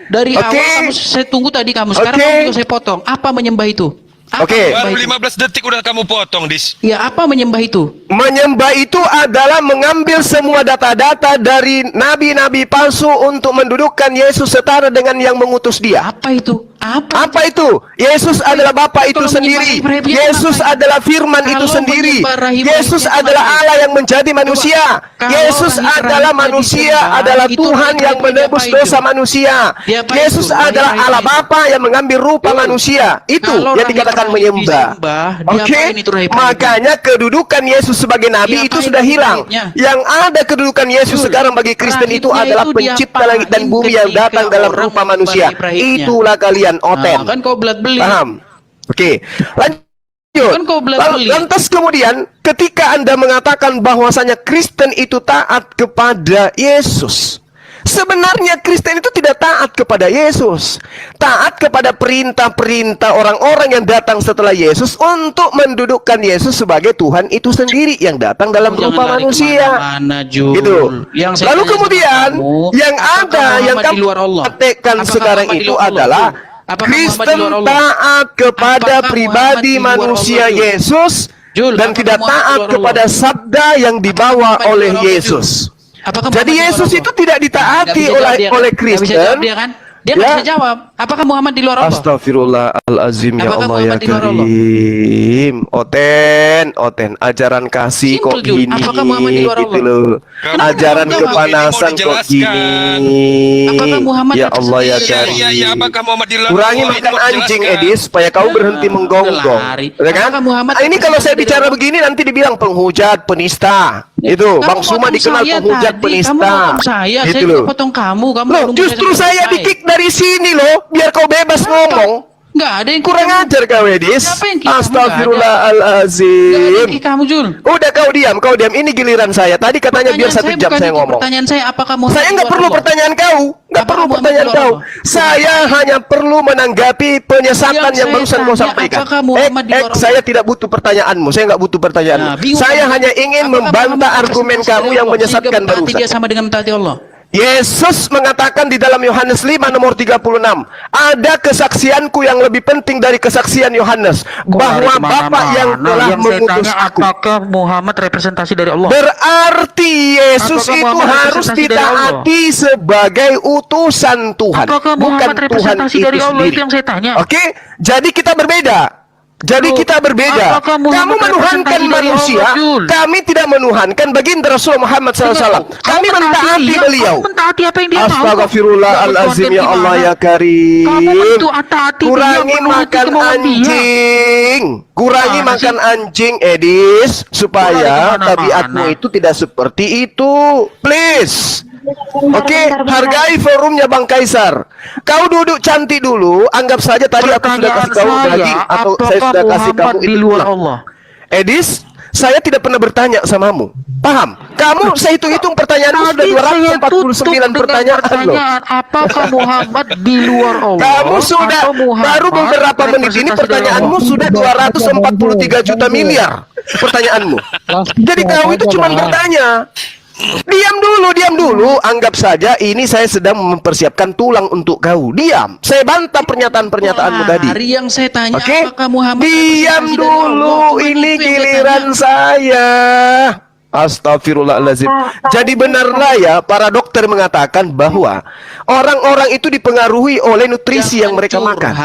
Dari Oke. awal kamu saya tunggu tadi kamu. Sekarang Oke. kamu juga saya potong. Apa menyembah itu? Apa Oke. menyembah Baru itu? 15 detik udah kamu potong, Dis. Ya, apa menyembah itu? Menyembah itu adalah mengambil semua data-data dari nabi-nabi palsu untuk mendudukkan Yesus setara dengan yang mengutus dia. Apa itu? Apa itu? Yesus adalah Bapa itu Kalau sendiri. menyembah Ibrahim, Yesus ngapain? adalah firman itu Kalau sendiri. menyembah Rahim Yesus Rahimnya adalah ngapain? Allah yang menjadi manusia. Kalau Yesus Rahim adalah Rahimnya manusia, disembah, adalah itu Tuhan Rahim yang Rahimnya menebus apa dosa itu? manusia. Dia apa Yesus itu? Rahim adalah Allah Rahimnya. Bapa yang mengambil rupa Betul. manusia. Itu Kalau yang Rahim dikatakan Rahim menyembah. disembah, Oke, diapain itu Rahim Rahimnya? makanya kedudukan Yesus sebagai nabi Diapain itu sudah Rahim hilang. Rahimnya? Yang ada kedudukan Yesus Betul. sekarang bagi Kristen itu Rahimnya adalah itu pencipta diapain langit dan bumi yang ketika datang dalam orang rupa menyembah manusia. Rahim Rahimnya? Itulah kalian oten. Nah, kan kau belat beli. Paham? Oke, lanjut. Kan kau belat beli. Lantas kemudian ketika Anda mengatakan bahwasanya Kristen itu taat kepada Yesus, sebenarnya Kristen itu tidak taat kepada Yesus. Taat kepada perintah-perintah orang-orang yang datang setelah Yesus untuk mendudukkan Yesus sebagai Tuhan itu sendiri yang datang dalam Jangan rupa lari manusia. kemana-mana, Jul. Gitu. Yang saya Lalu tanya sama kemudian kamu, yang apakah ada yang Muhammad kamu di luar Allah? praktekkan Apakah sekarang Muhammad di itu luar Allah, adalah Jul? Apakah Muhammad Kristen di luar Allah? taat kepada Apakah pribadi Muhammad di luar manusia Allah, Jul? Yesus Jul, dan apakah tidak Muhammad di taat luar Allah? kepada sabda yang dibawa Muhammad di oleh luar Allah, Yesus. Apakah Jadi Muhammad di luar Yesus Allah? itu tidak Nggak ditaati bisa jawab dia, kan? oleh Nggak bisa Kristen. jawab dia kan? Dia nggak Ya. bisa jawab. Apakah Muhammad di luar Allah? Astagfirullahalazim, ya Apakah Allah ya Muhammad di luar Allah? Karim. Oten, ajaran kasih Simple, kok Jul. gini Apakah Muhammad di luar gitu Allah? loh. Kenapa Ajaran kamu jawab? kepanasan Ini mau kok dijelaskan. gini. Apakah Muhammad Ya itu Allah ya sendiri? Ya, Karim. apakah Muhammad di luar Kurangi Allah? Ini makan mau anjing, dijelaskan. Edis, supaya kau berhenti menggonggong. lari. Ya kan? Apakah Muhammad Ini kalau saya representasi bicara dari Allah? begini nanti dibilang penghujat, penista. Itu, Kamu Bang Suma potong dikenal saya penghujat, tadi. penista. Kamu potong saya Gitu tidak loh. potong kamu. Kamu Loh, nunggu justru saya saya selesai. di-kick dari sini loh, biar kau bebas ngomong. Nggak ada yang Kurang kamu. ajar kau, Edis. Siapa yang kick kamu? Nggak ada Astagfirullahalazim. yang kick kamu, Jul. Udah kau diam. Ini giliran saya. Tadi katanya biar 1 jam bukan saya itu. ngomong. Pertanyaan saya, apakah Muhammad Saya di nggak luar perlu Allah? pertanyaan kau, nggak Apakah perlu Muhammad pertanyaan di luar kau. Allah? Saya hanya perlu menanggapi penyesatan Yang yang saya barusan kau tanya, sampaikan. apakah Muhammad di luar Allah? Saya tidak butuh pertanyaanmu. Saya nggak butuh pertanyaanmu. Nah, bingung Saya kan? hanya ingin Apakah membantah Muhammad argumen representasi kamu dari yang Allah? menyesatkan Sehingga mentaati barusan. dia sama dengan mentaati Allah. Yesus mengatakan di dalam Yohanes 5 nomor 36, ada kesaksianku yang lebih penting dari kesaksian Yohanes, bahwa Bapa yang telah mengutus aku. Apakah Muhammad representasi dari Allah? Berarti Yesus Apakah itu Muhammad harus representasi dari Allah? ditaati sebagai utusan Tuhan, Apakah bukan Muhammad Tuhan representasi itu dari Allah? sendiri. Itu yang saya tanya. Oke, jadi kita berbeda. Jadi Loh, kita berbeda. apakah Kamu Muhammad menuhankan representasi dari manusia, Allah, Jul? kami tidak menuhankan baginda Rasul Muhammad SAW. Kami mentaati beliau. Kamu mentaati apa yang dia mau. Astagfirullahalazim, ya Allah ya Karim. Kamu mentaati dia, Kurangi menuruti makan kemauan dia. anjing. Kurangi Mana makan sih? anjing, Edis, supaya Kurangi kemana-mana. tabiatmu itu tidak seperti itu. Please. Bentar, Oke, bentar, bentar. hargai forumnya Bang Kaisar. Kau duduk cantik dulu. Anggap saja tadi aku sudah kasih kau daging atau saya sudah kasih kamu di itu luar tulang. Allah? Edis, saya tidak pernah bertanya samamu. Paham? Kamu saya hitung-hitung pertanyaanmu sudah 249 pertanyaan loh. Apakah Muhammad di luar Allah? Kamu sudah atau Muhammad baru beberapa menit ini representasi dari pertanyaanmu Allah? sudah 243 juta miliar pertanyaanmu. Jadi kau itu cuma bertanya. Diam dulu. Anggap saja ini saya sedang mempersiapkan tulang untuk kau. Diam. Saya bantah pernyataan-pernyataanmu tadi. Hari yang saya tanya, Oke? apakah Muhammad Diam representasi dari dulu. Allah? Cuma Ini itu yang saya giliran tanya. saya. Astagfirullahaladzim. Jadi benarlah ya, para dokter mengatakan bahwa orang-orang itu dipengaruhi oleh nutrisi yang mereka makan.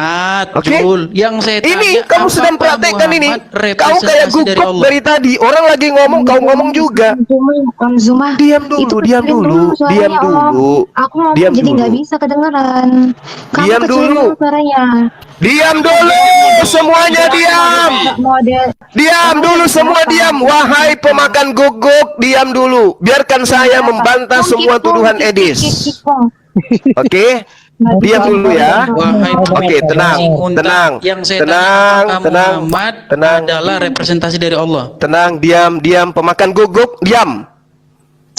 Oke? Yang saya tanya, Ini kamu sedang apakah praktekkan ini. Muhammad Kau kayak representasi dari gugup Allah? dari tadi. Orang lagi ngomong, kau ngomong juga. Om Zuma. Diam dulu, Itu diam kecilin dulu, suaranya, diam Om. dulu. Aku ngomong Diam jadi dulu. nggak bisa kedengeran. Kamu Diam kecilin dulu. suaranya. Diam dulu, semuanya diam. Mau ada Diam dulu, semua diam. Wahai pemakan guguk, diam dulu. Biarkan saya membantah semua tuduhan Edis. Oke? Diam dulu ya. Wahai Oke, tenang, unta, tenang, yang saya tenang, tanya, apakah tenang, Muhammad tenang. adalah representasi dari Allah? Tenang, diam, pemakan guguk, diam.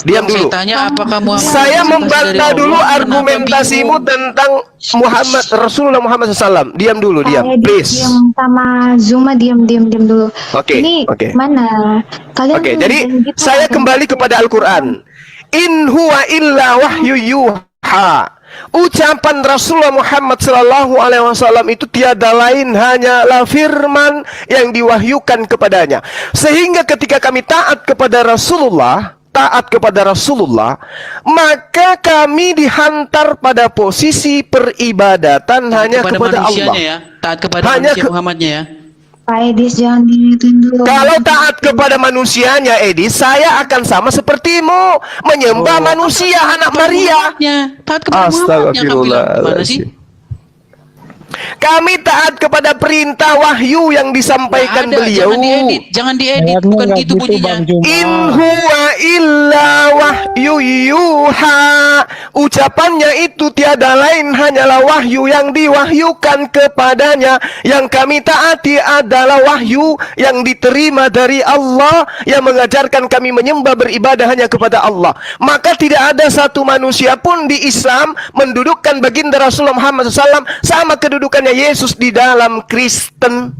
Diam Yang dulu. saya tanya, apakah Muhammad Saya representasi membantah dari Allah? dulu Kenapa argumentasimu bingung? tentang Rasulullah Muhammad SAW. Diam dulu, diam, Saya please. diam sama Zuma diam dulu. Oke, Ini oke. mana? Kalian Oke, tuh jadi jangan gitu, saya ada- kembali kepada Al-Quran. In huwa illa wahyu yuha. Ucapan Rasulullah Muhammad Sallallahu Alaihi Wasallam itu tiada lain hanyalah firman yang diwahyukan kepadanya. Sehingga ketika kami taat kepada Rasulullah, taat kepada Rasulullah, maka kami dihantar pada posisi peribadatan hanya kepada Allah. Ya. Taat kepada Hanya manusia Muhammadnya ya. Pak Edis jangan diituin dulu. Kalau taat kepada manusianya, Edi, saya akan sama sepertimu, menyembah manusia anak Maria. Taat kepada Muhammadnya. Kamu bilang gimana sih? Kami taat kepada perintah wahyu yang disampaikan Nggak ada, beliau. Jangan diedit, Ayatnya bukan nggak gitu bunyinya. Bang Juma. In huwa illa wahyu yuha. Ucapannya itu tiada lain hanyalah wahyu yang diwahyukan kepadanya. Yang kami taati adalah wahyu yang diterima dari Allah, yang mengajarkan kami menyembah beribadah hanya kepada Allah. Maka tidak ada satu manusia pun di Islam mendudukkan baginda Rasulullah Muhammad SAW sama kedudukannya Yesus di dalam Kristen.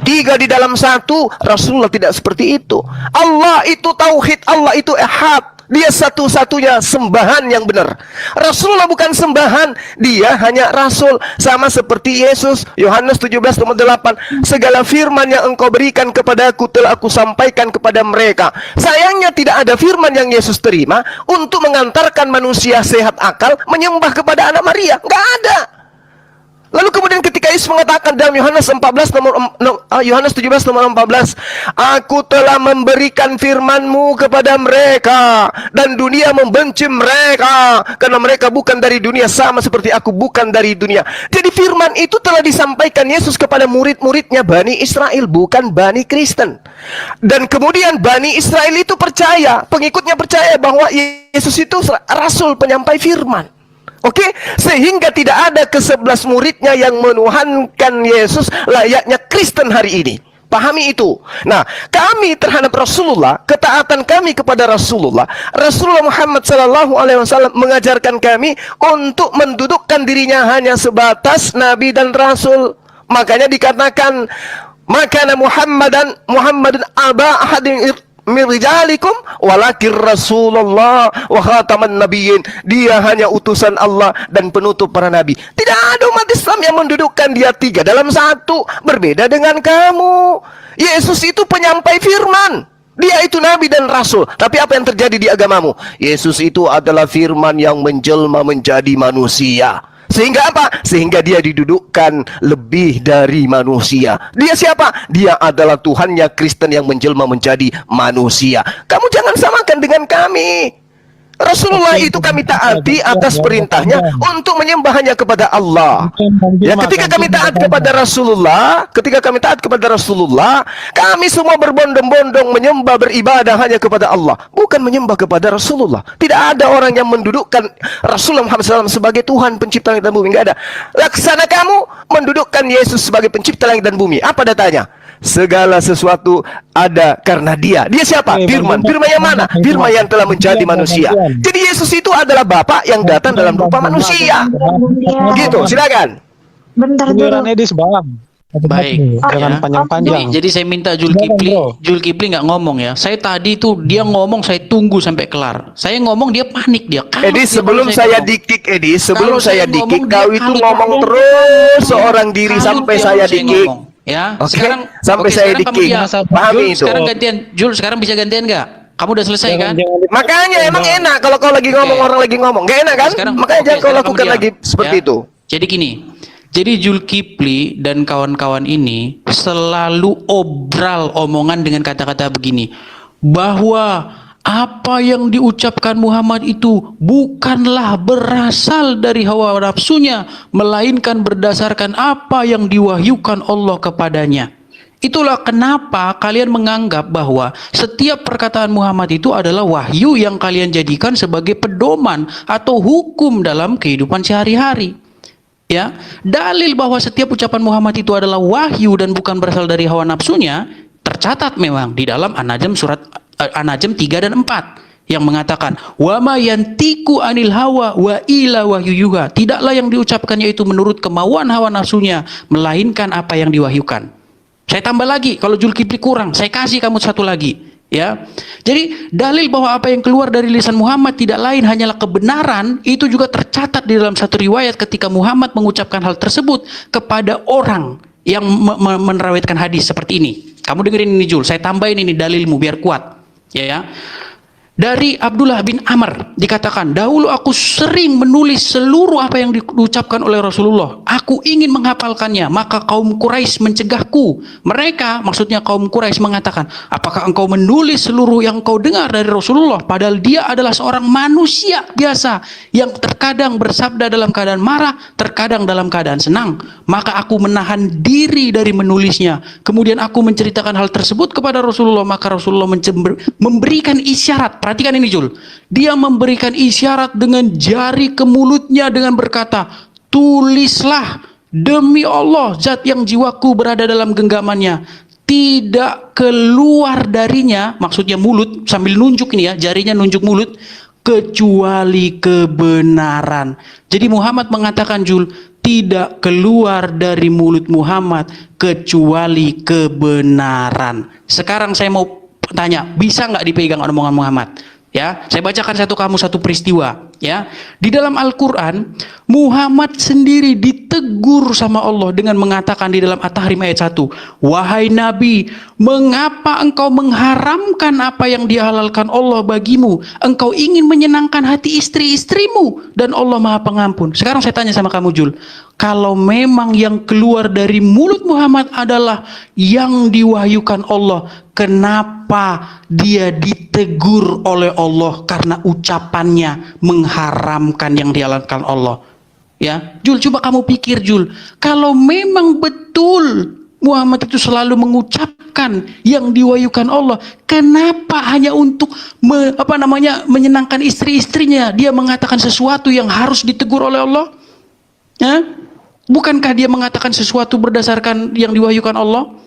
3 di dalam 1. Rasulullah tidak seperti itu. Allah itu tauhid, Allah itu ehad. Dia satu-satunya sembahan yang benar. Rasulullah bukan sembahan, dia hanya rasul. Sama seperti Yesus, Yohanes 17:8, segala firman yang engkau berikan kepadaku telah aku sampaikan kepada mereka. Sayangnya tidak ada firman yang Yesus terima untuk mengantarkan manusia sehat akal menyembah kepada anak Maria. Nggak ada. Lalu kemudian ketika Yesus mengatakan dalam Yohanes 17:14, aku telah memberikan firman-Mu kepada mereka, dan dunia membenci mereka, karena mereka bukan dari dunia, sama seperti aku bukan dari dunia. Jadi firman itu telah disampaikan Yesus kepada murid-muridnya Bani Israel, bukan Bani Kristen. Dan kemudian Bani Israel itu percaya, pengikutnya percaya bahwa Yesus itu rasul penyampai firman. Oke, sehingga tidak ada ke-11 muridnya yang menuhankan Yesus layaknya Kristen hari ini. Pahami itu. Nah, kami terhadap Rasulullah, ketaatan kami kepada Rasulullah, Rasulullah Muhammad SAW mengajarkan kami untuk mendudukkan dirinya hanya sebatas Nabi dan Rasul. Makanya dikatakan, makana Muhammadun aba ahadin min rijalikum walakin Rasulullah wa khataman nabiyyin. Dia hanya utusan Allah dan penutup para nabi. Tidak ada umat Islam yang mendudukkan dia 3 dalam 1. Berbeda dengan kamu. Yesus itu penyampai firman. Dia itu nabi dan rasul. Tapi apa yang terjadi di agamamu? Yesus itu adalah firman yang menjelma menjadi manusia. Sehingga apa? Sehingga dia didudukkan lebih dari manusia. Dia siapa? Dia adalah Tuhannya Kristen yang menjelma menjadi manusia. Kamu jangan samakan dengan kami. Rasulullah itu kami taati atas perintahnya untuk menyembah hanya kepada Allah. Ya, ketika kami taat kepada Rasulullah, kami semua berbondong-bondong menyembah beribadah hanya kepada Allah, bukan menyembah kepada Rasulullah. Tidak ada orang yang mendudukkan Rasulullah Muhammad SAW sebagai Tuhan pencipta langit dan bumi. Tidak ada. Laksana kamu mendudukkan Yesus sebagai pencipta langit dan bumi. Apa datanya? Segala sesuatu ada karena dia. Dia siapa? Firman. Firman yang mana? Firman yang telah menjadi manusia. Jadi Yesus itu adalah Bapa yang datang dalam rupa manusia. Gitu, silakan. Bentar dulu. Giliran Edis Bang. Baik, Jangan ya. panjang-panjang. Jadi saya minta Jul Kipli nggak ngomong ya. Saya tadi tuh dia ngomong, saya tunggu sampai kelar. Saya ngomong dia panik dia. Edi, sebelum saya dikik, Edi, sebelum saya dikik, kau itu ngomong terus seorang diri sampai saya dikik. Ya, Oke, sekarang sampai saya dikik. Pahami itu. Sekarang gantian, Jul. Sekarang bisa gantian nggak? Kamu udah selesai kan? Makanya emang enak kalau kau lagi ngomong, orang lagi ngomong. Gak enak kan? Makanya jangan kau lakukan lagi seperti itu. Jadi gini. Jadi Jul Kipli dan kawan-kawan ini selalu obral omongan dengan kata-kata begini, bahwa apa yang diucapkan Muhammad itu bukanlah berasal dari hawa nafsunya, melainkan berdasarkan apa yang diwahyukan Allah kepadanya. Itulah kenapa kalian menganggap bahwa setiap perkataan Muhammad itu adalah wahyu yang kalian jadikan sebagai pedoman atau hukum dalam kehidupan sehari-hari. Ya, dalil bahwa setiap ucapan Muhammad itu adalah wahyu dan bukan berasal dari hawa nafsunya tercatat memang di dalam An-Najm surat An-Najm 3 dan 4 yang mengatakan wa ma yantiqu anil hawa wa ila wahyuha. Tidaklah yang diucapkannya itu menurut kemauan hawa nafsunya, melainkan apa yang diwahyukan. Saya tambah lagi, kalau Jul Kipli kurang, saya kasih kamu satu lagi. Ya, jadi dalil bahwa apa yang keluar dari lisan Muhammad tidak lain hanyalah kebenaran, itu juga tercatat di dalam satu riwayat ketika Muhammad mengucapkan hal tersebut kepada orang yang menerawatkan hadis seperti ini. Kamu dengerin ini Jul, saya tambahin ini dalilmu biar kuat. Ya. Dari Abdullah bin Amr dikatakan, dahulu aku sering menulis seluruh apa yang diucapkan oleh Rasulullah. Aku ingin menghafalkannya, maka kaum Quraisy mencegahku. Mereka, maksudnya kaum Quraisy mengatakan, apakah engkau menulis seluruh yang kau dengar dari Rasulullah? Padahal dia adalah seorang manusia biasa yang terkadang bersabda dalam keadaan marah, terkadang dalam keadaan senang. Maka aku menahan diri dari menulisnya. Kemudian aku menceritakan hal tersebut kepada Rasulullah, maka Rasulullah memberikan isyarat. Perhatikan ini Jul. Dia memberikan isyarat dengan jari ke mulutnya dengan berkata, tulislah, demi Allah zat yang jiwaku berada dalam genggamannya, tidak keluar darinya, maksudnya mulut, sambil nunjuk ini ya, jarinya nunjuk mulut, kecuali kebenaran. Jadi Muhammad mengatakan Jul, tidak keluar dari mulut Muhammad kecuali kebenaran. Sekarang saya mau tanya, bisa nggak dipegang omongan Muhammad? Ya, saya bacakan satu peristiwa. Ya, di dalam Al-Quran, Muhammad sendiri ditegur sama Allah dengan mengatakan di dalam At-Tahrim ayat 1, wahai Nabi, mengapa engkau mengharamkan apa yang dihalalkan Allah bagimu? Engkau ingin menyenangkan hati istri-istrimu, dan Allah Maha Pengampun. Sekarang saya tanya sama kamu Jul, kalau memang yang keluar dari mulut Muhammad adalah yang diwahyukan Allah, kenapa dia ditegur oleh Allah karena ucapannya mengharamkan yang dihalalkan Allah? Ya, Jul, coba kamu pikir Jul, kalau memang betul Muhammad itu selalu mengucapkan yang diwahyukan Allah, kenapa hanya untuk menyenangkan istri-istrinya dia mengatakan sesuatu yang harus ditegur oleh Allah? Ya? Bukankah dia mengatakan sesuatu berdasarkan yang diwahyukan Allah?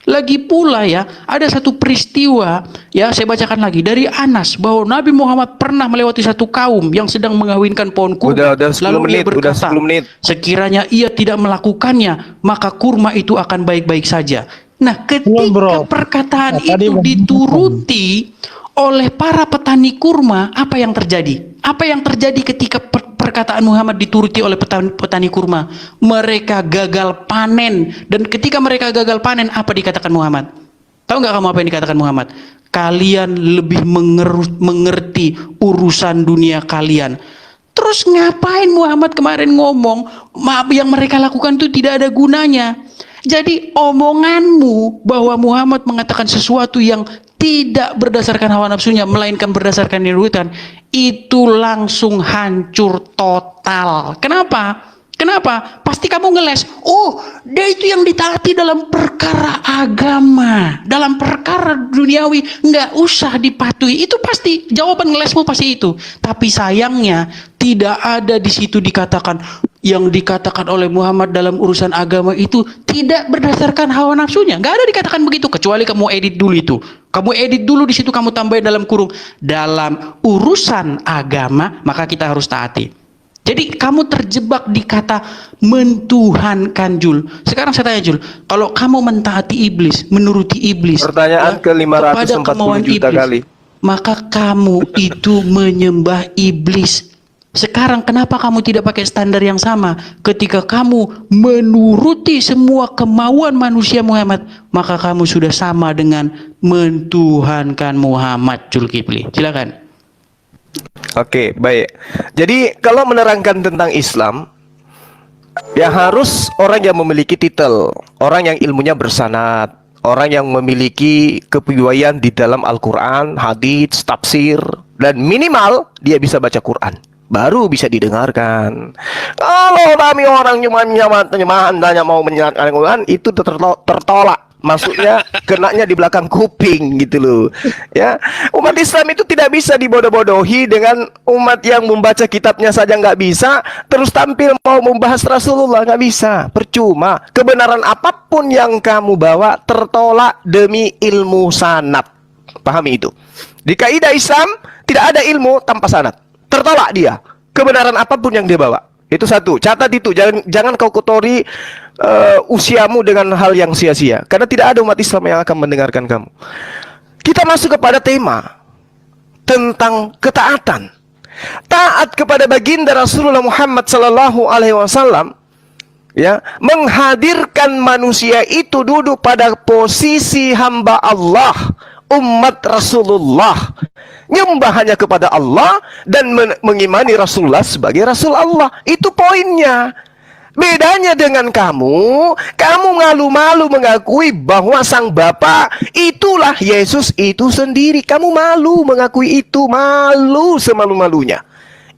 Lagi pula ya, ada satu peristiwa, ya saya bacakan lagi dari Anas, bahwa Nabi Muhammad pernah melewati satu kaum yang sedang mengawinkan pohon kurma. Udah 10 Lalu menit, ia berkata, udah 10 menit. sekiranya ia tidak melakukannya, maka kurma itu akan baik-baik saja. Nah, ketika perkataan itu dituruti oleh para petani kurma, apa yang terjadi? Apa yang terjadi ketika perkataan Muhammad dituruti oleh petani kurma? Mereka gagal panen. Dan ketika mereka gagal panen, apa dikatakan Muhammad? Tahu nggak kamu apa yang dikatakan Muhammad? Kalian lebih mengerti urusan dunia kalian. Terus ngapain Muhammad kemarin ngomong, maaf, yang mereka lakukan itu tidak ada gunanya. Jadi omonganmu bahwa Muhammad mengatakan sesuatu yang tidak berdasarkan hawa nafsunya, melainkan berdasarkan nurani, itu langsung hancur total. Kenapa? Kenapa? Pasti kamu ngeles, oh dia itu yang ditaati dalam perkara agama, dalam perkara duniawi nggak usah dipatuhi. Itu pasti jawaban ngelesmu pasti itu. Tapi sayangnya tidak ada di situ dikatakan yang dikatakan oleh Muhammad dalam urusan agama itu tidak berdasarkan hawa nafsunya. Nggak ada dikatakan begitu, kecuali kamu edit dulu itu. Kamu edit dulu di situ, kamu tambahin dalam kurung, dalam urusan agama maka kita harus taati. Jadi kamu terjebak di kata mentuhankan Jul. Sekarang saya tanya Jul, kalau kamu mentaati iblis, menuruti iblis, pertanyaan ke 540 juta kali, maka kamu itu menyembah iblis. Sekarang kenapa kamu tidak pakai standar yang sama? Ketika kamu menuruti semua kemauan manusia Muhammad, maka kamu sudah sama dengan mentuhankan Muhammad. Zulkifli, silakan. Oke, baik. Jadi kalau menerangkan tentang Islam, ya harus orang yang memiliki titel, orang yang ilmunya bersanad, orang yang memiliki kepiawaian di dalam Al-Quran, hadits, tafsir, dan minimal dia bisa baca Quran, baru bisa didengarkan. Kalau kami orang cuma hanya mau menyenangkan Al-Quran, itu tertolak. Maksudnya kenanya di belakang kuping gitu loh. Ya, umat Islam itu tidak bisa dibodoh-bodohi dengan umat yang membaca kitabnya saja nggak bisa, terus tampil mau membahas Rasulullah, nggak bisa, percuma. Kebenaran apapun yang kamu bawa tertolak demi ilmu sanad. Pahami itu. Di kaidah Islam tidak ada ilmu tanpa sanad, tertolak dia. Kebenaran apapun yang dia bawa. Itu satu, catat itu, jangan kau kotori usiamu dengan hal yang sia-sia, karena tidak ada umat Islam yang akan mendengarkan kamu. Kita masuk kepada tema tentang ketaatan. Taat kepada baginda Rasulullah Muhammad sallallahu alaihi wasallam, ya, menghadirkan manusia itu duduk pada posisi hamba Allah, umat Rasulullah, nyembah hanya kepada Allah dan mengimani Rasulullah sebagai Rasul Allah. Itu poinnya. Bedanya dengan kamu malu-malu mengakui bahwa sang Bapa itulah Yesus itu sendiri. Kamu malu mengakui itu, malu semalu-malunya.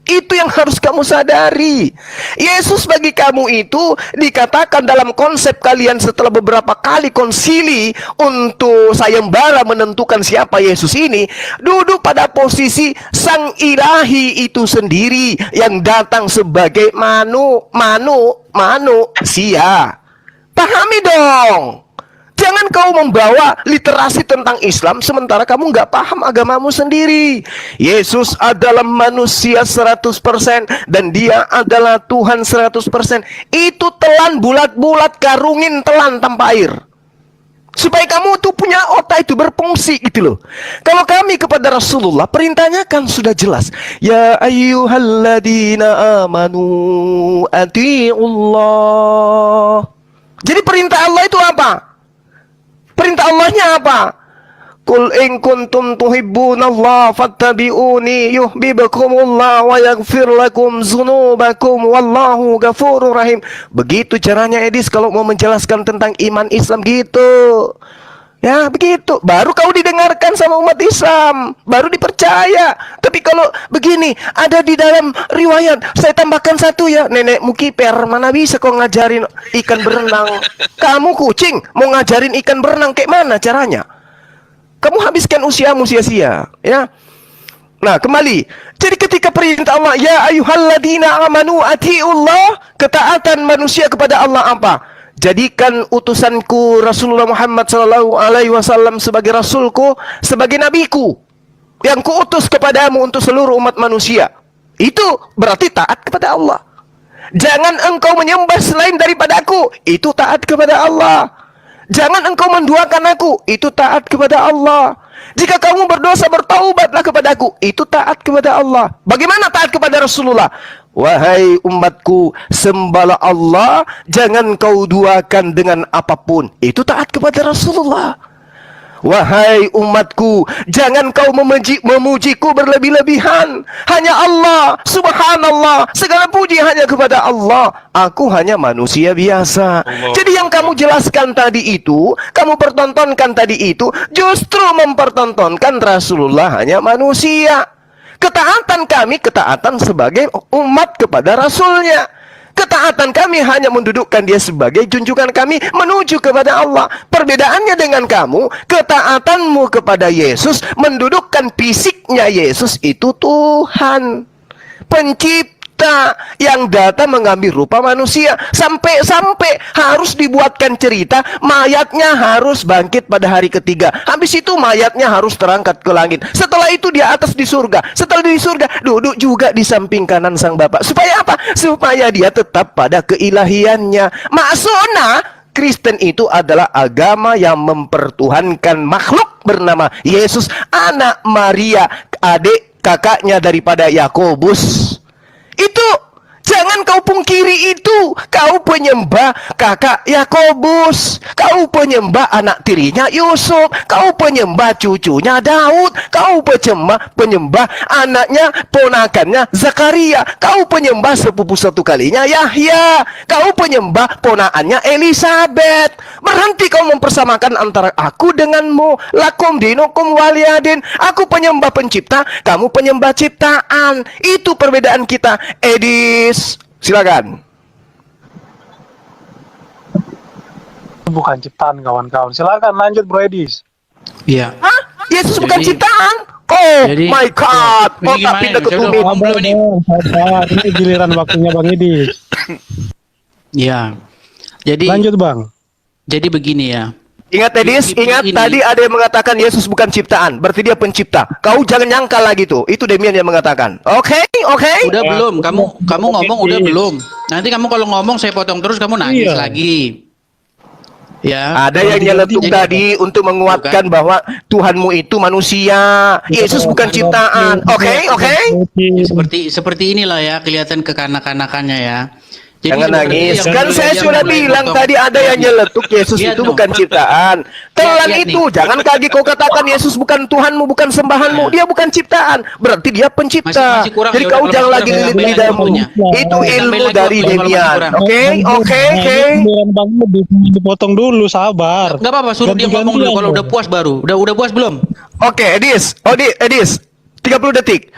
Itu yang harus kamu sadari. Yesus bagi kamu itu dikatakan dalam konsep kalian setelah beberapa kali konsili untuk sayembara menentukan siapa Yesus ini, duduk pada posisi sang ilahi itu sendiri yang datang sebagai manusia. Pahami dong. Jangan kau membawa literasi tentang Islam sementara kamu nggak paham agamamu sendiri. Yesus adalah manusia 100% dan dia adalah Tuhan 100%. Itu telan bulat-bulat, karungin telan tanpa air. Supaya kamu tuh punya otak itu berfungsi gitu loh. Kalau kami kepada Rasulullah perintahnya kan sudah jelas. Ya ayyuhalladzina amanu ati'ullah. Jadi perintah Allah itu apa? Perintah Allahnya apa? Qul in kuntum tuhibbunallaha fattabi'uni yuhibbukumullah wa yaghfir lakum dzunubakum wallahu ghafurur rahim. Begitu caranya Edis kalau mau menjelaskan tentang iman Islam gitu. Ya begitu. Baru kau didengarkan sama umat Islam, baru dipercaya. Tapi kalau begini, ada di dalam riwayat, saya tambahkan satu ya, nenekmu kiper, mana bisa kau ngajarin ikan berenang? Kamu kucing, mau ngajarin ikan berenang kayak mana caranya? Kamu habiskan usiamu sia-sia, ya. Nah, kembali. Jadi ketika perintah Allah, ya ayyuhalladzina amanu atiullah, ketaatan manusia kepada Allah apa? Jadikan utusanku Rasulullah Muhammad SAW sebagai rasulku, sebagai nabiku yang kuutus kepadamu untuk seluruh umat manusia. Itu berarti taat kepada Allah. Jangan engkau menyembah selain daripada aku, itu taat kepada Allah. Jangan engkau menduakan aku, itu taat kepada Allah. Jika kamu berdosa, bertaubatlah kepadaku, itu taat kepada Allah. Bagaimana taat kepada Rasulullah? Wahai umatku, sembahlah Allah, jangan kau duakan dengan apapun. Itu taat kepada Rasulullah. Wahai umatku, jangan kau memujiku berlebih-lebihan. Hanya Allah, subhanallah, segala puji hanya kepada Allah. Aku hanya manusia biasa. Jadi yang kamu jelaskan tadi itu, kamu pertontonkan tadi itu, justru mempertontonkan Rasulullah hanya manusia. Ketaatan kami, ketaatan sebagai umat kepada Rasulnya. Ketaatan kami hanya mendudukkan dia sebagai junjungan kami menuju kepada Allah. Perbedaannya dengan kamu, ketaatanmu kepada Yesus mendudukkan fisiknya Yesus itu Tuhan, pencipta yang datang mengambil rupa manusia. Sampai harus dibuatkan cerita, mayatnya harus bangkit pada hari ketiga. Habis itu mayatnya harus terangkat ke langit. Setelah itu dia atas di surga. Setelah di surga, duduk juga di samping kanan sang Bapa. Supaya apa? Supaya dia tetap pada keilahiannya. Maksudnya Kristen itu adalah agama yang mempertuhankan makhluk bernama Yesus, anak Maria, adik kakaknya daripada Yakobus. Itu jangan kau pungkiri itu. Kau penyembah kakak Yakobus, kau penyembah anak tirinya Yusuf, kau penyembah cucunya Daud, kau penyembah anaknya, ponakannya Zakaria, kau penyembah sepupu satu kalinya Yahya, kau penyembah ponakannya Elizabeth. Berhenti kau mempersamakan antara aku denganmu. Lakum dinukum waliyadin. Aku penyembah pencipta, kamu penyembah ciptaan. Itu perbedaan kita. Edis, silakan. Bukan ciptaan kawan-kawan. Silakan lanjut Bro Edis. Iya. Hah? Yesus bukan ciptaan? Oh my God. Ini Oh, gimana? pindah ke Saya udah tumit. ngomong belum ini? Sabar, ini giliran waktunya Bang Edis. Iya. Jadi Lanjut Bang. jadi begini ya. Ingat Edis, ingat Ini. tadi ada yang mengatakan Yesus bukan ciptaan, berarti dia pencipta. Kau jangan nyangka lagi tuh. Itu Demian yang mengatakan. Oke? Udah belum? Kamu ngomong udah belum? Nanti kamu kalau ngomong saya potong terus kamu nangis Iya. lagi. Ya. Ada yang nyeletuk Jadi- tadi untuk menguatkan bahwa Tuhanmu itu manusia. Yesus bukan ciptaan. Oke? Seperti inilah ya kelihatan kekanak-kanakannya ya. Jadi Jangan sebenarnya nangis. yang Kan dulu saya yang sudah mulai bilang potong- tadi ada yang nyeletuk Yesus Lihat itu dong. bukan ciptaan. Telan Lihat itu. nih. Jangan kaki kau katakan Yesus bukan Tuhanmu, bukan sembahanmu. Dia bukan ciptaan. Berarti dia pencipta. Masih kurang, Jadi ya udah, kau kalau jangan masih lagi kurang, lilit tambahin lidahmu. waktunya. Itu Tambahin ilmu lagi dari waktunya kalau masih Demian. kurang. Oke, oke, oke. Giliran Bang Edi, dipotong dulu, sabar. Nggak apa-apa, suruh dia ngomong dulu. Kalau udah puas baru. Udah puas belum? Oke, Edis. Edis. 30 detik.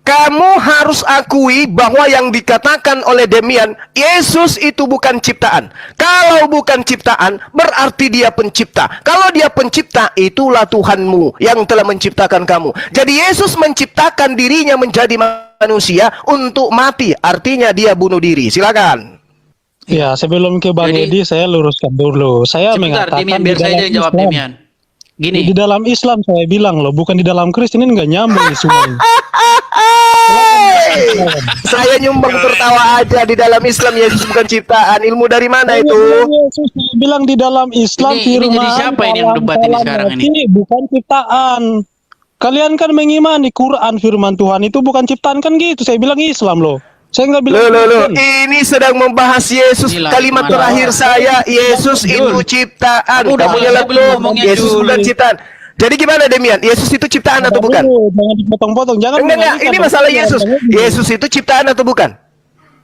Kamu harus akui bahwa yang dikatakan oleh Demian, Yesus itu bukan ciptaan. Kalau bukan ciptaan, berarti dia pencipta. Kalau dia pencipta, itulah Tuhanmu yang telah menciptakan kamu. Jadi Yesus menciptakan dirinya menjadi manusia untuk mati. Artinya dia bunuh diri. Silakan. Ya, sebelum ke Bang Jadi- Edi, saya luruskan dulu. Saya Sebentar, mengatakan Demian, biar di saya dalam aja jawab, Islam. Demian. Gini. Di dalam Islam saya bilang loh, bukan di dalam Kristen, ini nggak nyambung semua ini. Saya nyumbang tertawa aja. Di dalam Islam Yesus bukan ciptaan. Ilmu dari mana itu? Yesus bilang di dalam Islam Ini firman jadi siapa ini yang debat ini sekarang ini? bukan ciptaan. Kalian kan mengimani Quran firman Tuhan itu bukan ciptaan kan gitu. Saya bilang Islam loh. Saya nggak bilang Loh. Kristen. Ini sedang membahas Yesus. Inilah, Kalimat gimana? terakhir saya, Yesus itu ciptaan. Aku udah Kamu selesai nyeletuk. belum ngomongnya, Yesus Jul? bukan ciptaan. Jadi gimana Demian? Yesus itu ciptaan atau bukan? Jangan dipotong-potong. Jangan Enggak. mengalihkan, Ini Bang. masalah Yesus. Bang Edi. Yesus itu ciptaan atau bukan?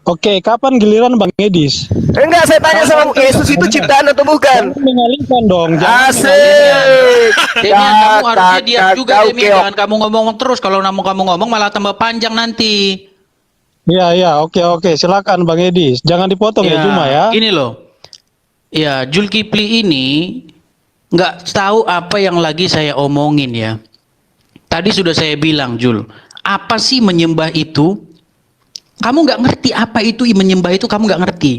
Oke, kapan giliran Bang Edis? Enggak, saya tanya sama Yesus itu ciptaan atau bukan? Jangan mengalihkan dong. Jangan Asik. Demian, kamu harusnya diam juga, Kau Demian. keok. Jangan kamu ngomong terus. Kalau kamu ngomong malah tambah panjang nanti. Ya, oke. Silakan Bang Edis. Jangan dipotong ya Juma ya. Gini loh. Ya, Zulkifli ini nggak tahu apa yang lagi saya omongin ya. Tadi sudah saya bilang, Jul. Apa sih menyembah itu? Kamu nggak ngerti apa itu menyembah itu, kamu nggak ngerti.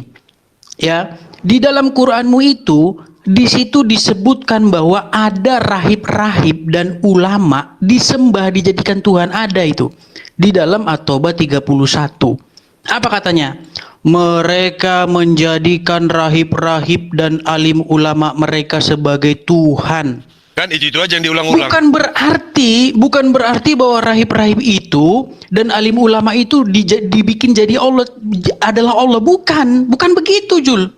Ya, di dalam Quranmu itu, di situ disebutkan bahwa ada rahib-rahib dan ulama disembah, dijadikan Tuhan, ada itu. Di dalam At-Taubah 31. Apa katanya? Mereka menjadikan rahib-rahib dan alim ulama mereka sebagai Tuhan. Kan itu aja yang diulang-ulang. Bukan berarti bahwa rahib-rahib itu dan alim ulama itu dibikin jadi Allah, adalah Allah. Bukan begitu, Jul.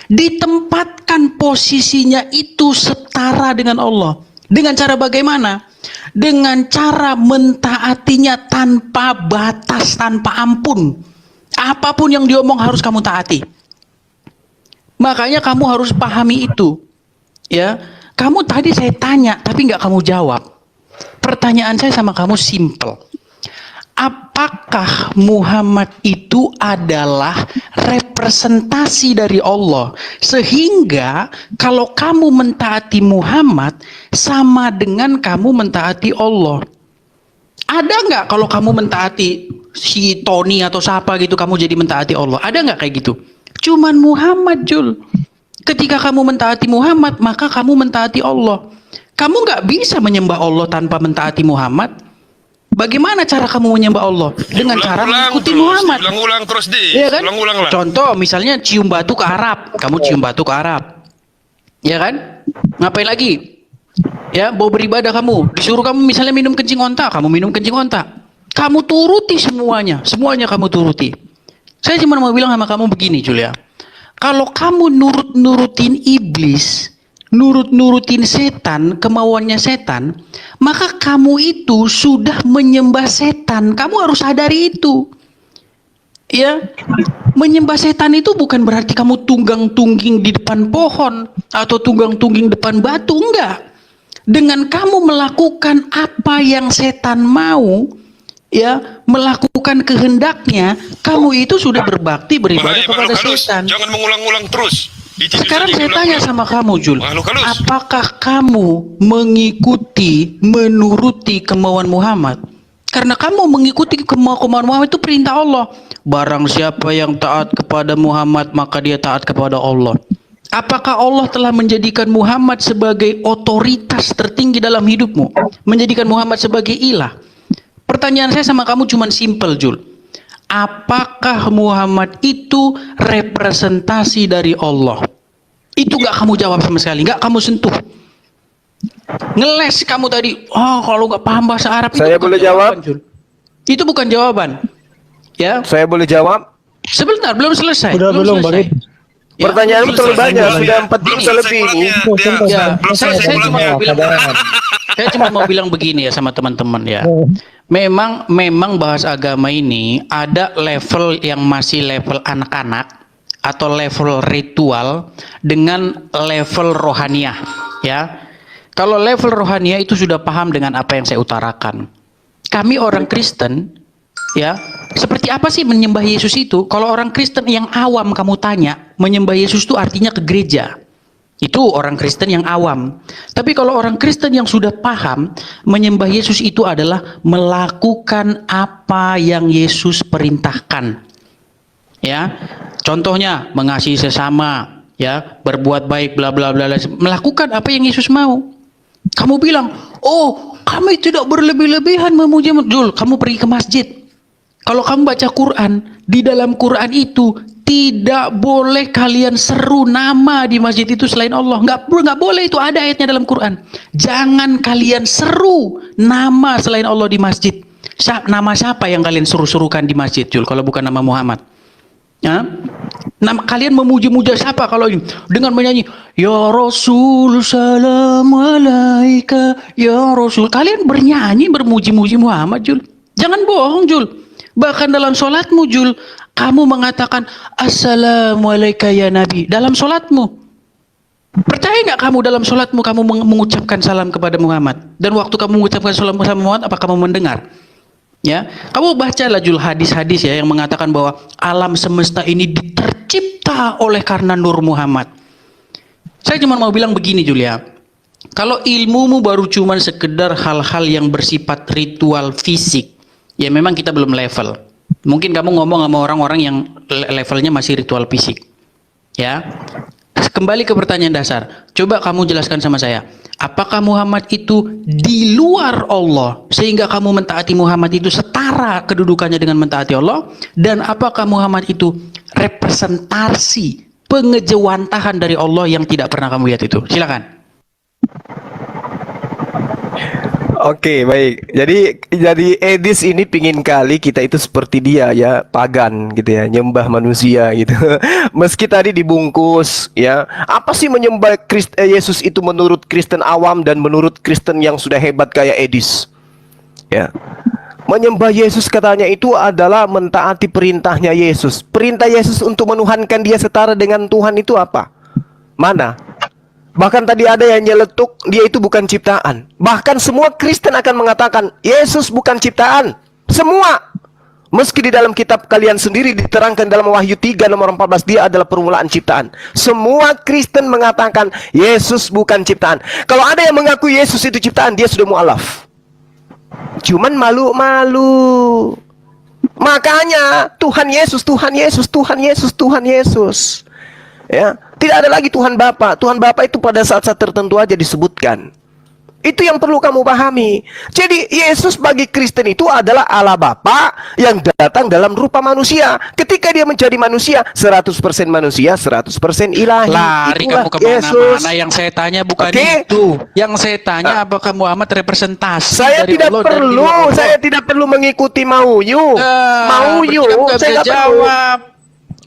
Ditempatkan posisinya itu setara dengan Allah. Dengan cara bagaimana? Dengan cara mentaatinya tanpa batas, tanpa ampun. Apapun yang diomong harus kamu taati. Makanya kamu harus pahami itu. Ya, kamu tadi saya tanya tapi nggak kamu jawab. Pertanyaan saya sama kamu simple. Apakah Muhammad itu adalah representasi dari Allah? Sehingga kalau kamu mentaati Muhammad sama dengan kamu mentaati Allah. Ada nggak kalau kamu mentaati si Tony atau siapa gitu kamu jadi mentaati Allah? Ada nggak kayak gitu? Cuman Muhammad, Jul. Ketika kamu mentaati Muhammad, maka kamu mentaati Allah. Kamu nggak bisa menyembah Allah tanpa mentaati Muhammad. Bagaimana cara kamu menyembah Allah? Dengan cara mengikuti Muhammad. Ulang-ulang terus deh. Iya kan? Ulang-ulang lah. Contoh misalnya cium batu ke Arab. Kamu cium batu ke Arab. Ya kan? Ngapain lagi? Ya, mau beribadah kamu. Disuruh kamu misalnya minum kencing onta. Kamu minum kencing onta. Kamu turuti semuanya. Semuanya kamu turuti. Saya cuma mau bilang sama kamu begini, Julia. Kalau kamu nurut-nurutin iblis, nurut-nurutin setan, kemauannya setan, maka kamu itu sudah menyembah setan. Kamu harus sadari itu. Ya, menyembah setan itu bukan berarti kamu tunggang-tungging di depan pohon atau tunggang-tungging depan batu, enggak. Dengan kamu melakukan apa yang setan mau, ya, melakukan kehendaknya, kamu itu sudah berbakti beribadah Bahaya, kepada makhluk halus. setan. Jangan mengulang-ulang terus. Itu Sekarang saja saya tanya diulang-ulang. sama kamu, Jul. Makhluk halus. Apakah kamu menuruti kemauan Muhammad? Karena kamu mengikuti kemauan Muhammad itu perintah Allah. Barang siapa yang taat kepada Muhammad, maka dia taat kepada Allah. Apakah Allah telah menjadikan Muhammad sebagai otoritas tertinggi dalam hidupmu? Menjadikan Muhammad sebagai ilah? Pertanyaan saya sama kamu cuma simple, Jul. Apakah Muhammad itu representasi dari Allah? Itu gak kamu jawab sama sekali, gak kamu sentuh. Ngeles kamu tadi. Oh, kalau gak paham bahasa Arab Saya itu bukan boleh jawaban, jawab? Jul. Itu bukan jawaban. Ya. Saya boleh jawab? Sebentar, belum selesai. Udah belum, selesai. Bang. Ya, Pertanyaanmu terlalu selesai. banyak, sudah 4 Belum jam selesai lebih ini. pulangnya, dia Ya, belum saya selesai cuma pulangnya. mau bilang, saya cuma mau bilang begini ya sama teman-teman ya. Memang bahas agama ini ada level yang masih level anak-anak atau level ritual dengan level rohaniah ya. Kalau level rohaniah itu sudah paham dengan apa yang saya utarakan. Kami orang Kristen ya, seperti apa sih menyembah Yesus itu? Kalau orang Kristen yang awam kamu tanya, menyembah Yesus itu artinya ke gereja. Itu orang Kristen yang awam. Tapi kalau orang Kristen yang sudah paham, menyembah Yesus itu adalah melakukan apa yang Yesus perintahkan. Ya. Contohnya mengasihi sesama, ya, berbuat baik bla bla bla, melakukan apa yang Yesus mau. Kamu bilang, "Oh, kami tidak berlebih-lebihan memuji." Jul, kamu pergi ke masjid. Kalau kamu baca Quran, di dalam Quran itu tidak boleh kalian seru nama di masjid itu selain Allah. Nggak boleh, itu ada ayatnya dalam Quran. Jangan kalian seru nama selain Allah di masjid. Nama siapa yang kalian seru-serukan di masjid, Jul, kalau bukan nama Muhammad? Ya? Nama kalian memuji-muja siapa kalau ini? Dengan menyanyi Ya Rasul salam alaika Ya Rasul. Kalian bernyanyi bermuji-muji Muhammad, Jul. Jangan bohong, Jul. Bahkan dalam sholatmu, Jul, kamu mengatakan Assalamualaikum ya Nabi dalam sholatmu. Percaya nggak kamu dalam sholatmu kamu mengucapkan salam kepada Muhammad? Dan waktu kamu mengucapkan salam kepada Muhammad, apa kamu mendengar? Ya, kamu bacalah, Jul, hadis-hadis ya yang mengatakan bahwa alam semesta ini tercipta oleh karena Nur Muhammad. Saya cuma mau bilang begini, Jul, ya. Kalau ilmumu baru cuma sekedar hal-hal yang bersifat ritual fisik, ya memang kita belum level. Mungkin kamu ngomong sama orang-orang yang levelnya masih ritual fisik. Ya. Kembali ke pertanyaan dasar. Coba kamu jelaskan sama saya. Apakah Muhammad itu di luar Allah sehingga kamu mentaati Muhammad itu setara kedudukannya dengan mentaati Allah? Dan apakah Muhammad itu representasi pengejawantahan dari Allah yang tidak pernah kamu lihat itu? Silakan. Oke, baik. Jadi Edis ini pingin kali kita itu seperti dia ya, pagan gitu ya, nyembah manusia gitu. Meski tadi dibungkus ya, apa sih menyembah Yesus itu menurut Kristen awam dan menurut Kristen yang sudah hebat kayak Edis? Ya. Menyembah Yesus katanya itu adalah mentaati perintahnya Yesus. Perintah Yesus untuk menuhankan dia setara dengan Tuhan itu apa? Mana? Bahkan tadi ada yang nyeletuk, dia itu bukan ciptaan. Bahkan semua Kristen akan mengatakan, Yesus bukan ciptaan. Semua. Meski di dalam kitab kalian sendiri diterangkan dalam Wahyu 3 nomor 14, dia adalah permulaan ciptaan. Semua Kristen mengatakan, Yesus bukan ciptaan. Kalau ada yang mengaku Yesus itu ciptaan, dia sudah mu'alaf. Cuman malu-malu. Makanya, Tuhan Yesus, Tuhan Yesus, Tuhan Yesus, Tuhan Yesus. Ya, tidak ada lagi Tuhan Bapa. Tuhan Bapa itu pada saat-saat tertentu aja disebutkan. Itu yang perlu kamu pahami. Jadi Yesus bagi Kristen itu adalah Allah Bapa yang datang dalam rupa manusia. Ketika dia menjadi manusia, 100% manusia, 100% ilahi. Lari Itulah kamu Yesus. kemana-mana. Yang saya tanya bukan Oke. itu. Yang saya tanya apakah Muhammad representasi Saya dari tidak Allah dan di perlu, luar Allah? saya tidak perlu mengikuti mauyu. Mauyu, berarti kamu nggak saya bisa nggak perlu. jawab.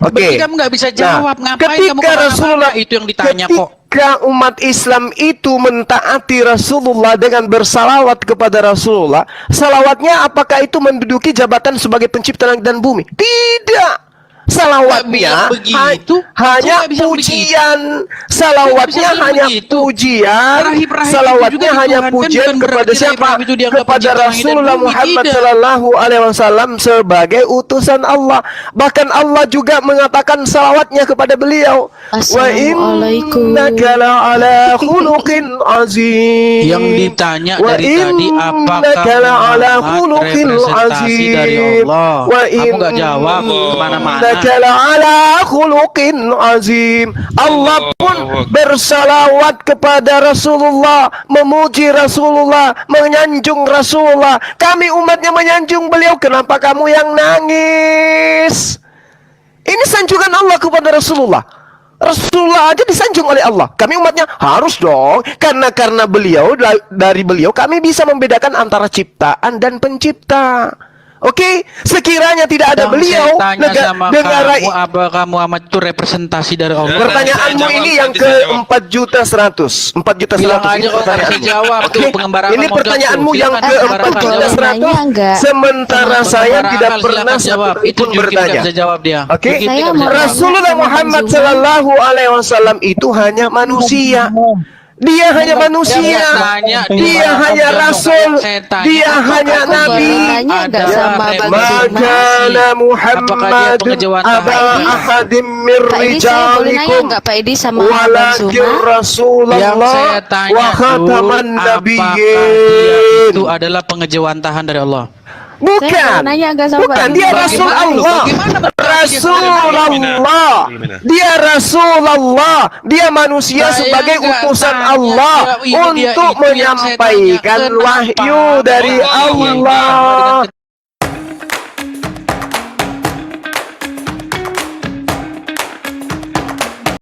Oke. Berarti kamu nggak bisa jawab. Ngapain kamu ketika kemana-mana? Rasulullah Itu yang ditanya kok. ketika umat Islam itu mentaati Rasulullah dengan bersalawat kepada Rasulullah, salawatnya apakah itu menduduki jabatan sebagai pencipta langit dan bumi? Tidak. Salawatnya Nggak bilang begitu. hanya Kok nggak bisa pujian. Nggak Salawatnya bisa bilang hanya begitu. pujian. Rahib-rahib itu Salawatnya juga hanya dituhankan, pujian bukan kepada berarti siapa? rahib-rahib itu dianggap Kepada pencipta langit dan Rasulullah bumi. Muhammad Tidak. Sallallahu Alaihi Wasallam sebagai utusan Allah. Bahkan Allah juga mengatakan salawatnya kepada beliau. Assalamualaikum. Wa innaka la'ala khuluqin azim. Yang ditanya Wa dari tadi apakah innaka la'ala Muhammad khuluqin representasi dari azim. Allah? Wa Kamu nggak jawab kemana-mana. innaka la'ala khuluqin azim. Allah pun bersalawat kepada Rasulullah, memuji Rasulullah, menyanjung Rasulullah. Kami umatnya menyanjung beliau. Kenapa kamu yang nangis? Ini sanjungan Allah kepada Rasulullah. Rasulullah aja disanjung oleh Allah. Kami umatnya harus dong. Karena beliau, dari beliau kami bisa membedakan antara ciptaan dan pencipta. Oke, sekiranya tidak ada Yang beliau, saya tanya sama negara kamu, apakah Muhammad itu representasi dari Allah? pertanyaanmu Saya ini jawab, yang nanti ke saya jawab. 4.100.000, 4.100.000. Bilang aja Ini kok nggak bisa jawab tuh, Oke, pengembaraan ini modal pertanyaanmu tuh. yang Silakan ke pengembaraan Nanya 4.100.000. enggak? Sementara saya Pengembaraan tidak akal, pernah silakan jawab. satu Itu pun Julkipli nggak bertanya. bisa jawab dia. Oke, Julkipli Saya nggak mau bisa jawab. Rasulullah sama Muhammad Bang Zuma. Sallallahu Alaihi Wasallam itu hanya manusia. Dia hanya manusia. Saya tanya, Dia maaf, hanya Bang, rasul. saya tanya, Dia apakah hanya Aku nabi. boleh tanya enggak Ada sama Bang representasi? Zuma? Makana Apakah dia Muhammad pengejauhan aba Tahan? ahadim min Pak Edi, saya boleh nanya rijalikum enggak Pak Edi sama Bang walakin Zuma? Yang Rasulullah saya tanya wa khataman tuh, apakah dia nabiyyin. itu adalah pengejawantahan dari Allah? Saya Bukan. mau nanya enggak sama Bukan, Bang dia Zuma? Rasul Bagaimana? Allah. Bagaimana berarti Rasulullah. Gimana? Dia Rasulullah. Dia manusia Saya sebagai nggak utusan tanya, Allah ya, ini dia untuk itu yang saya menyampaikan tanya. wahyu Kenapa? dari Oh, iya, iya. Allah.